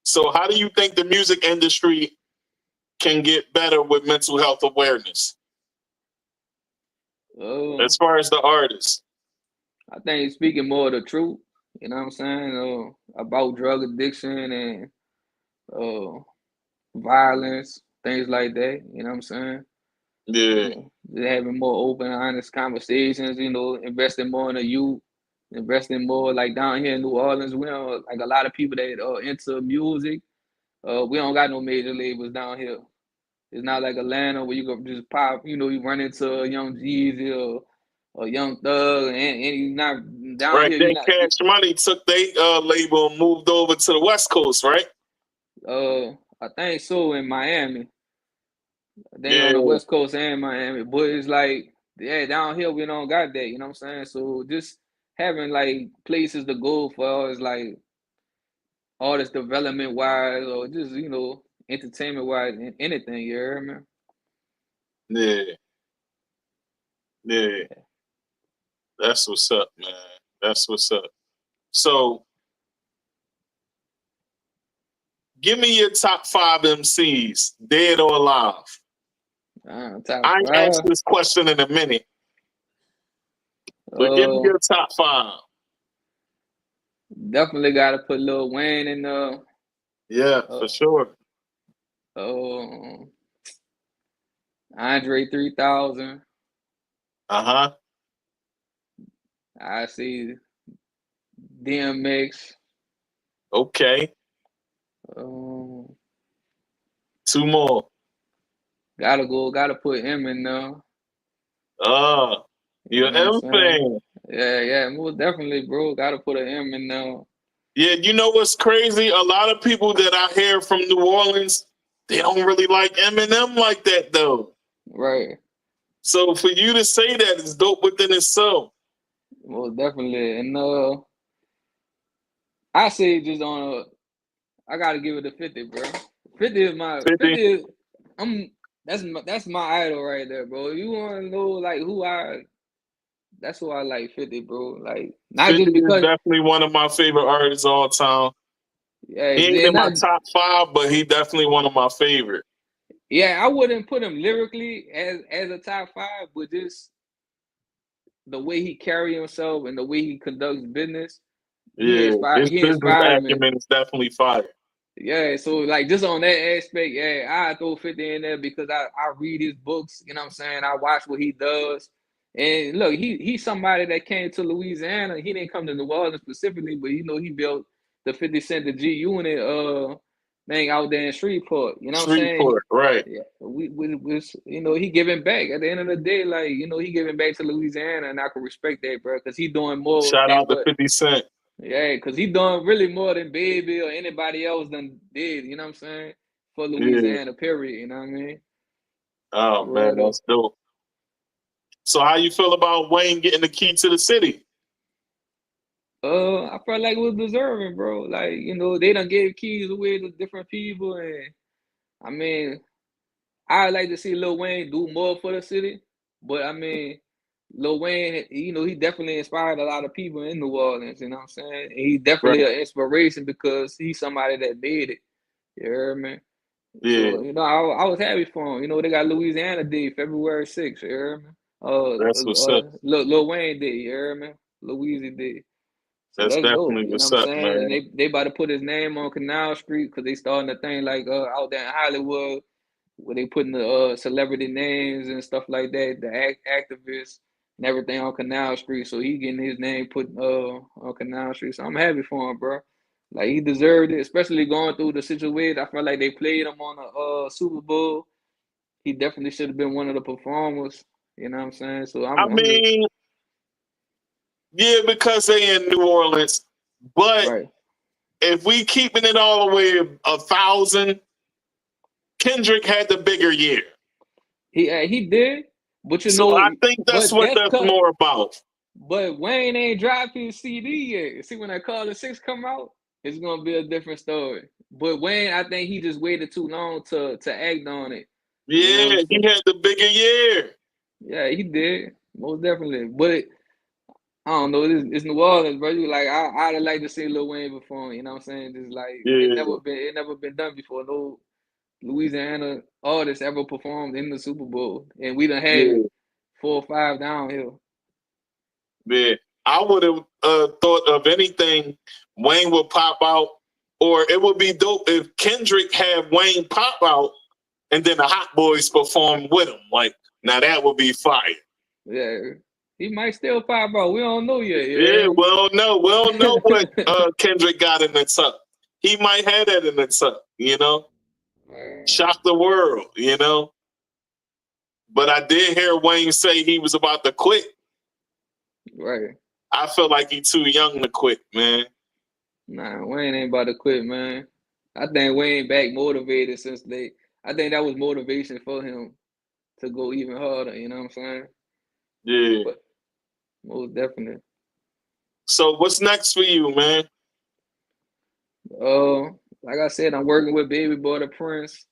So how do you think the music industry can get better with mental health awareness as far as the artists? I think speaking more of the truth, you know what I'm saying, about drug addiction and violence, things like that. You know what I'm saying? Yeah. Having more open, honest conversations, investing more in the youth, investing more like down here in New Orleans. We don't like a lot of people that are into music. We don't got no major labels down here. It's not like Atlanta where you go just pop, you run into a Young Jeezy or Young Thug, and you not down Right. here. Then Cash Money took their label and moved over to the West Coast, right? I think so in Miami. They on Yeah. the West Coast and Miami, but it's like, yeah, down here we don't got that. You know what I'm saying? So just having like places to go for us, like artist development wise, or just entertainment wise, anything. You hear me? Yeah. Yeah. That's what's up, man. That's what's up. So, give me your top 5 MCs, dead or alive. Top I five. answer this question in a minute. But give me your top 5. Definitely got to put Lil Wayne in there. Yeah, for sure. Andre 3000. Uh-huh. I see DMX. Okay. 2 more. Gotta put him in there. You're M fan. Yeah, most definitely, bro. Gotta put an M in there. Yeah, you know what's crazy? A lot of people that I hear from New Orleans, they don't really like Eminem like that, though. Right. So for you to say that is dope within itself. Most definitely. And I say just I gotta give it a 50, bro. 50 is my 50 that's my idol right there, bro. If you wanna know like that's who I like, 50, bro. Like not 50 just because is definitely one of my favorite artists of all time. yeah, He ain't in my top 5, but he definitely one of my favorite. Yeah, I wouldn't put him lyrically as a top 5, but just the way he carry himself and the way he conducts business. Yeah, his business acumen is definitely fire. Yeah, so like just on that aspect, yeah, I throw 50 in there because I read his books, you know what I'm saying? I watch what he does. And look, he's somebody that came to Louisiana. He didn't come to New Orleans specifically, but he built the 50 Cent the G Unit thing out there in Shreveport. You know what I'm saying? Shreveport, right. Yeah, we he giving back at the end of the day, like, he giving back to Louisiana, and I can respect that, bro, because he doing more Shout out to 50 Cent. Yeah, because he doing really more than Baby or anybody else done did, you know what I'm saying? For Louisiana, period, you know what I mean? Oh, man, that's dope. So how you feel about Wayne getting the key to the city? I felt like it was deserving, bro. Like, they done gave keys away to different people, and I mean, I like to see Lil Wayne do more for the city, but I mean, Lil Wayne, he definitely inspired a lot of people in New Orleans, you know what I'm saying? And he's definitely an inspiration because he's somebody that made it. You hear me? Yeah. So, I was happy for him. They got Louisiana Day, February 6th, you hear me? That's what's up. Lil Wayne Day, you hear me? Louisiana Day. So that's definitely dope, what's what I'm up, saying? man. And they about to put his name on Canal Street because they starting a thing like out there in Hollywood where they putting the celebrity names and stuff like that, the activists and everything on Canal Street. So he getting his name put on Canal Street. So I'm happy for him, bro. Like, he deserved it, especially going through the situation. I felt like they played him on a Super Bowl. He definitely should have been one of the performers. You know what I'm saying? So yeah, because they in New Orleans. But if we keeping it all the way 1,000, Kendrick had the bigger year. He did, but I think that's what that's more about. But Wayne ain't dropped his CD yet. See, when that Call of 6 come out, it's gonna be a different story. But Wayne, I think he just waited too long to act on it. Yeah, he had the bigger year. Yeah, he did, most definitely. But I don't know, it's New Orleans, bro. I'd have liked to see Lil Wayne perform. You know what I'm saying? Just like it never been done before. No Louisiana artist ever performed in the Super Bowl, and we done had 4 or 5 downhill. Yeah, I would have thought of anything Wayne would pop out, or it would be dope if Kendrick had Wayne pop out, and then the Hot Boys perform with him. Like Now that would be fire. Yeah. He might still pop out. We don't know yet. Yeah, we don't know. We don't know what Kendrick got in the tuck. He might have that in the tuck, you know? Shock the world, you know? But I did hear Wayne say he was about to quit. Right. I feel like he's too young to quit, man. Nah, Wayne ain't about to quit, man. I think Wayne back motivated I think that was motivation for him to go even harder, you know what I'm saying? Yeah. But most definitely. So what's next for you, man? Like I said, I'm working with Baby Boy the Prince.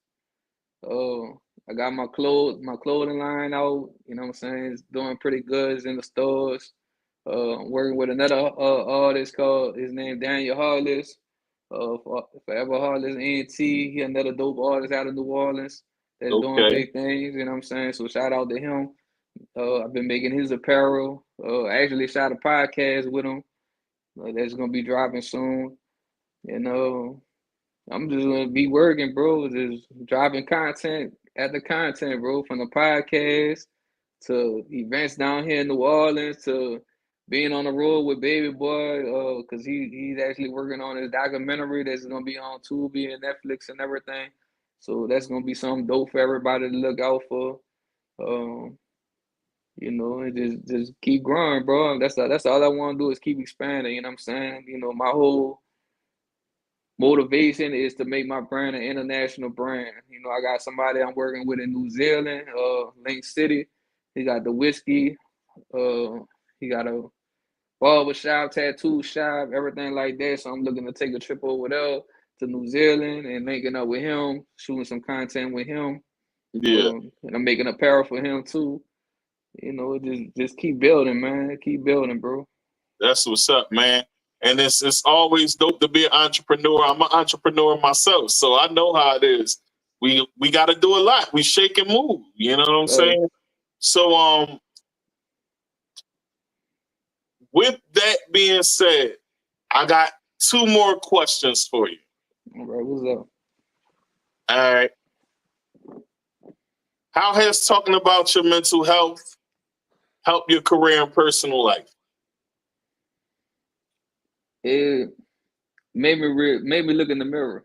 I got my clothing line out, you know what I'm saying? It's doing pretty good. It's in the stores. I'm working with another artist called, his name Daniel Harless. Forever Heartless NT. He another dope artist out of New Orleans that's doing big things, you know what I'm saying? So shout out to him. I've been making his apparel. I actually shot a podcast with him that's gonna be dropping soon. And I'm just gonna be working, bro. Just dropping content after content, bro, from the podcast to events down here in New Orleans to being on the road with Baby Boy, because he's actually working on his documentary that's gonna be on Tubi and Netflix and everything. So that's gonna be something dope for everybody to look out for. You know, and just keep growing, bro. That's all I want to do is keep expanding. You know what I'm saying? You know, my whole motivation is to make my brand an international brand. You know, I got somebody I'm working with in New Zealand, Link City. He got the whiskey. He got a barber shop, tattoo shop, everything like that. So I'm looking to take a trip over there to New Zealand and linking up with him, shooting some content with him. Yeah. And I'm making apparel for him too. You know, just keep building, man. Keep building, bro. That's what's up, man. And it's always dope to be an entrepreneur. I'm an entrepreneur myself, so I know how it is. We got to do a lot. We shake and move. You know what I'm saying? So with that being said, I got 2 more questions for you. All right, what's up? All right. How has talking about your mental health helped your career and personal life? It made me look in the mirror.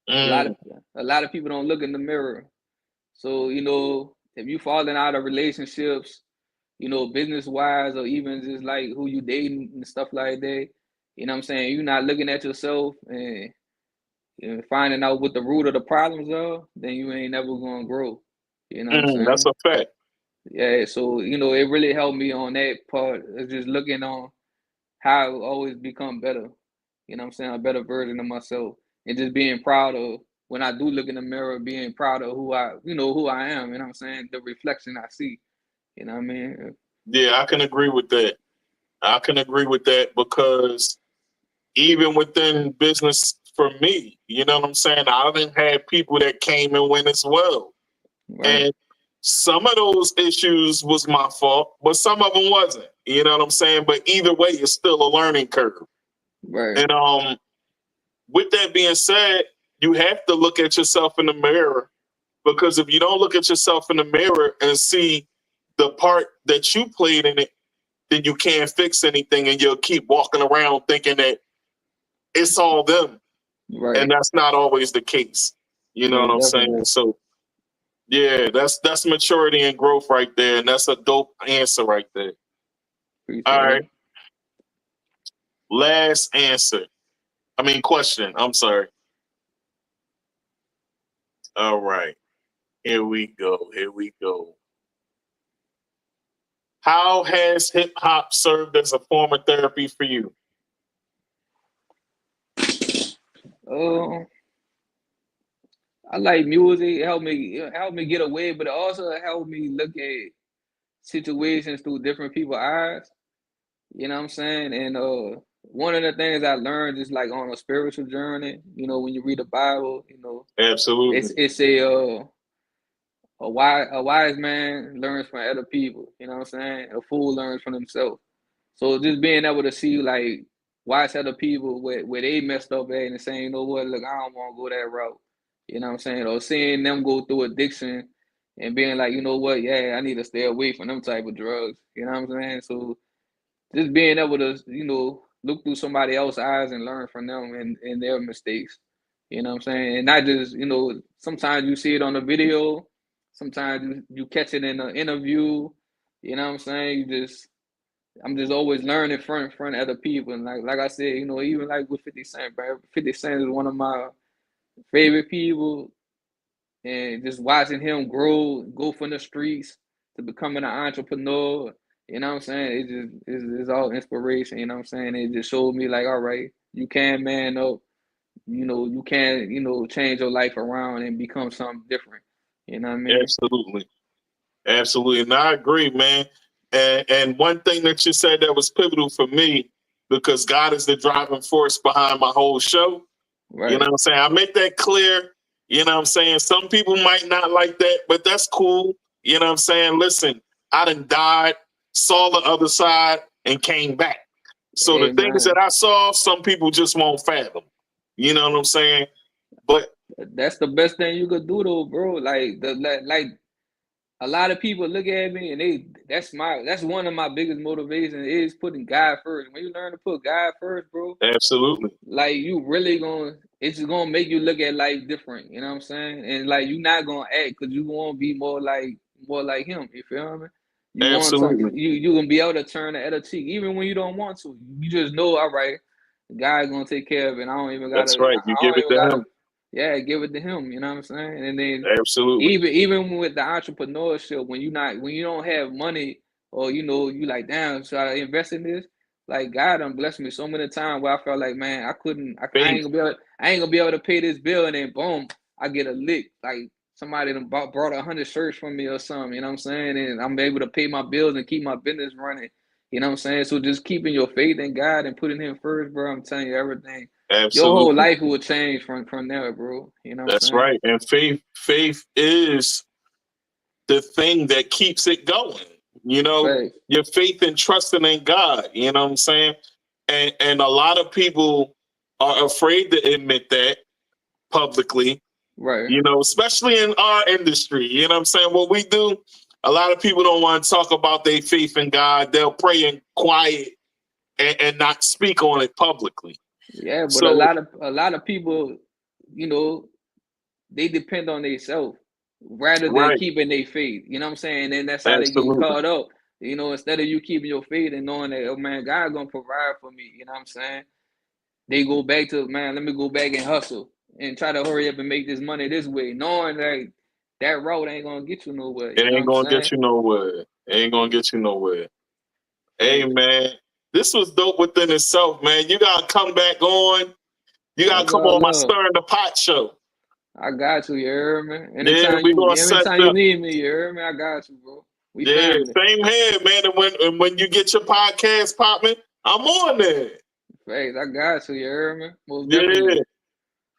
A lot of people don't look in the mirror. So, you know, if you falling out of relationships, you know, business wise or even just like who you dating and stuff like that, you know what I'm saying? You're not looking at yourself and finding out what the root of the problems are, then you ain't never gonna grow. You know what I'm saying? That's a fact. Yeah, so you know, it really helped me on that part. It's just looking on how I always become better. You know what I'm saying? A better version of myself. And just being proud of when I do look in the mirror, being proud of who I am, you know what I'm saying? The reflection I see. You know what I mean? Yeah, I can agree with that. I can agree with that because even within business for me, you know what I'm saying? I didn't have people that came and went as well. Right. And some of those issues was my fault, but some of them wasn't. You know what I'm saying? But either way, it's still a learning curve. Right. And with that being said, you have to look at yourself in the mirror, because if you don't look at yourself in the mirror and see the part that you played in it, then you can't fix anything and you'll keep walking around thinking that it's all them. Right. And that's not always the case. You know what I'm saying? So yeah, that's maturity and growth right there. And that's a dope answer right there. All right. Last question. I'm sorry. All right. Here we go. How has hip hop served as a form of therapy for you? I like music. It helped me get away, but it also helped me look at situations through different people's eyes. You know what I'm saying? And one of the things I learned is like on a spiritual journey, you know, when you read the Bible, you know, absolutely, it's a wise man learns from other people. You know what I'm saying? A fool learns from himself. So just being able to see like wise other people where they messed up at and saying, you know what, look, I don't want to go that route. You know what I'm saying? Or seeing them go through addiction and being like, you know what, yeah, I need to stay away from them type of drugs. You know what I'm saying? So just being able to, look through somebody else's eyes and learn from them and their mistakes. You know what I'm saying? And not just, sometimes you see it on the video, sometimes you catch it in an interview. You know what I'm saying? I'm just always learning front of other people. And like I said, even like with 50 Cent, bro. 50 Cent is one of my favorite people. And just watching him go from the streets to becoming an entrepreneur, you know what I'm saying? It's all inspiration, you know what I'm saying? It just showed me like, all right, you can man up, you can, change your life around and become something different. You know what I mean? Absolutely. Absolutely. And I agree, man. And one thing that you said that was pivotal for me, because God is the driving force behind my whole show. Right. You know what I'm saying? I make that clear. You know what I'm saying? Some people might not like that, but that's cool. You know what I'm saying? Listen, I done died, saw the other side, and came back. So the things that I saw, some people just won't fathom. You know what I'm saying? But that's the best thing you could do though, bro. Like a lot of people look at me and that's one of my biggest motivations is putting God first. When you learn to put God first, bro, absolutely. Like you really it's just gonna make you look at life different. You know what I'm saying? And like you're not gonna act because you want to be more like him. You feel me? You absolutely. want you gonna be able to turn the other cheek even when you don't want to. You just know, all right, God's gonna take care of it. I don't even gotta. That's right. You give it to him. Yeah, give it to him. You know what I'm saying? And then absolutely, even with the entrepreneurship, when you don't have money or you like, damn, should I invest in this? Like God done blessed me so many times where I felt like, man, I ain't gonna be able to pay this bill, and then boom, I get a lick. Like somebody done brought 100 shirts from me or something, you know what I'm saying? And I'm able to pay my bills and keep my business running. You know what I'm saying? So just keeping your faith in God and putting him first, bro, I'm telling you everything. absolutely. Your whole life will change from there, bro. You know what That's I'm saying? right. And faith is the thing that keeps it going. Your faith and trusting in God. You know what I'm saying? And a lot of people are afraid to admit that publicly. Right. Especially in our industry. You know what I'm saying? What we do, a lot of people don't want to talk about their faith in God. They'll pray in quiet and not speak on it publicly. Yeah, but so, a lot of people, they depend on themselves rather than keeping their faith. You know what I'm saying? And that's how they get caught up. Instead of you keeping your faith and knowing that, oh man, God gonna provide for me. You know what I'm saying? They go back to, man, let me go back and hustle and try to hurry up and make this money this way, knowing that road ain't gonna get you nowhere. It ain't gonna get you nowhere. It ain't gonna get you nowhere. Hey man, this was dope within itself, man. You gotta come back on. You gotta come on my Stirring the Pot show. I got you, you heard me? Anytime you need me, you heard me? I got you, bro. We family. Same here, man. And when you get your podcast popping, I'm on there. Thanks, I got you, you heard me? Most definitely.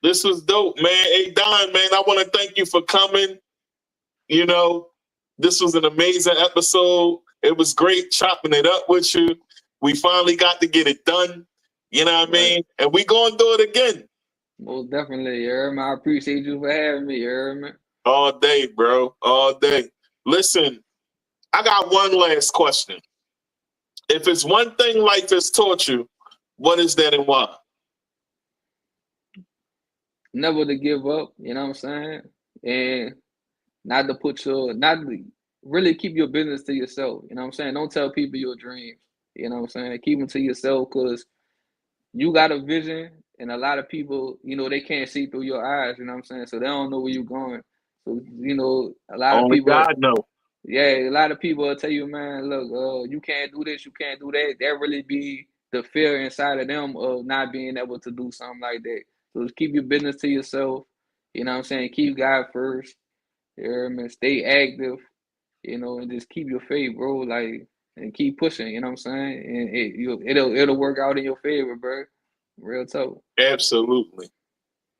This was dope, man. Hey, Don, man, I want to thank you for coming. This was an amazing episode. It was great chopping it up with you. We finally got to get it done. You know what I mean? And we gonna do it again. Most definitely, you heard me? I appreciate you for having me, you heard me? All day, bro. All day. Listen, I got one last question. If it's one thing life has taught you, what is that and why? Never to give up, you know what I'm saying? And not to really keep your business to yourself. You know what I'm saying? Don't tell people your dreams. You know what I'm saying? Keep them to yourself because you got a vision and a lot of people, they can't see through your eyes. You know what I'm saying? So they don't know where you're going. So, a lot of people. God knows. Yeah, a lot of people will tell you, man, look, you can't do this, you can't do that. That really be the fear inside of them of not being able to do something like that. So just keep your business to yourself. You know what I'm saying? Keep God first. You know what I mean? Stay active, and just keep your faith, bro. And keep pushing, you know what I'm saying? And it'll work out in your favor, bro. Real talk. Absolutely.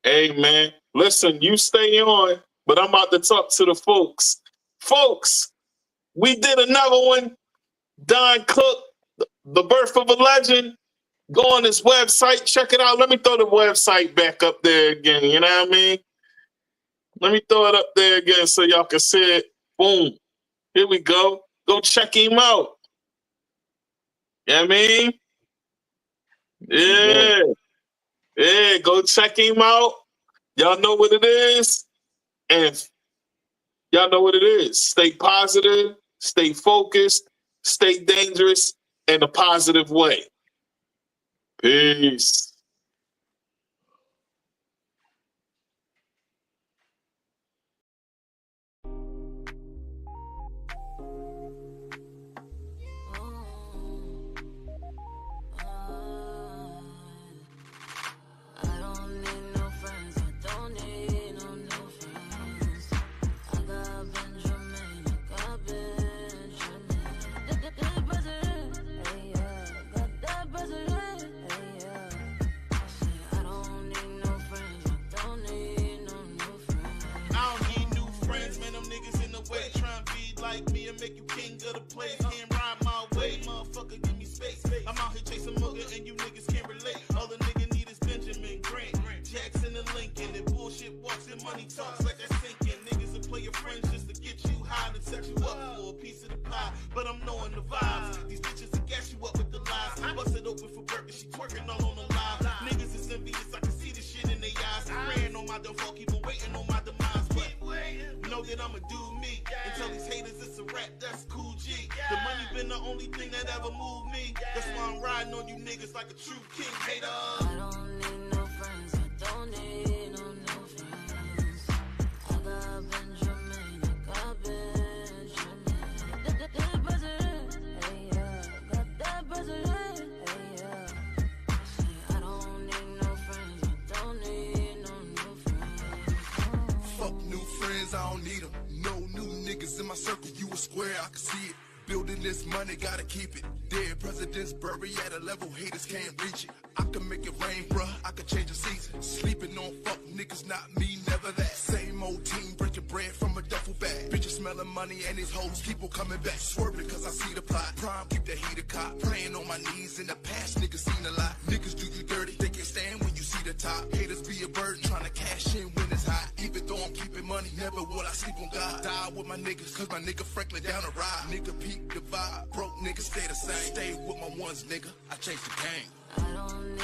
Hey, man, listen, you stay on, but I'm about to talk to the folks. Folks, we did another one. Don Cook, The Birth of a Legend. Go on his website, check it out. Let me throw the website back up there again, you know what I mean? Let me throw it up there again so y'all can see it. Boom. Here we go. Go check him out. You know what I mean? Yeah. Yeah, go check him out. Y'all know what it is. And y'all know what it is. Stay positive, stay focused, stay dangerous in a positive way. Peace. Like me and make you king of the place. Can't ride my way, motherfucker, give me space. I'm out here chasing mugger and you niggas can't relate. All the nigga need is Benjamin Grant, Jackson and Lincoln. And bullshit walks and money talks like that's sinking. Niggas will play your friends just to get you high and set you up for a piece of the pie. But I'm knowing the vibes. These bitches will gas you up with the lies. I bust it open for burger, she twerking all on the live. Niggas is envious, I can see the shit in their eyes. Praying on my downfall, keep on waiting on my demise. But know that I'ma do me. And tell these haters it's a rap, that's cool G. The money been the only thing that ever moved me. That's why I'm riding on you niggas like a true king hater. I don't need no friends, I don't need no friends. I got Benjamin, I got Benjamin. That president, hey yeah, got that president, hey yeah. I don't need no friends, I don't need no friends. Fuck new friends, I don't need them. No new niggas in my circle, you a square, I can see it. Building this money, gotta keep it. Dead presidents bury at a level haters can't reach it. I can make it rain, bruh, I can change the season. Sleeping on fuck niggas, not me, never that. Same old team, breaking bread from a duffel bag. Bitches smelling money and these hoes keep on coming back. Swerving cause I see the plot. Prime, keep the heater cop. Praying on my knees in the past, niggas seen a lot. Niggas do you dirty, they can't stand when you see the top. Haters be a burden, trying to cash in when it's hot. Even though I'm keeping money, never will I sleep on God. Die with my niggas, cause my nigga Franklin down the ride. Nigga peak the vibe, broke niggas stay the same. Stay with my ones, nigga, I chase the game. I don't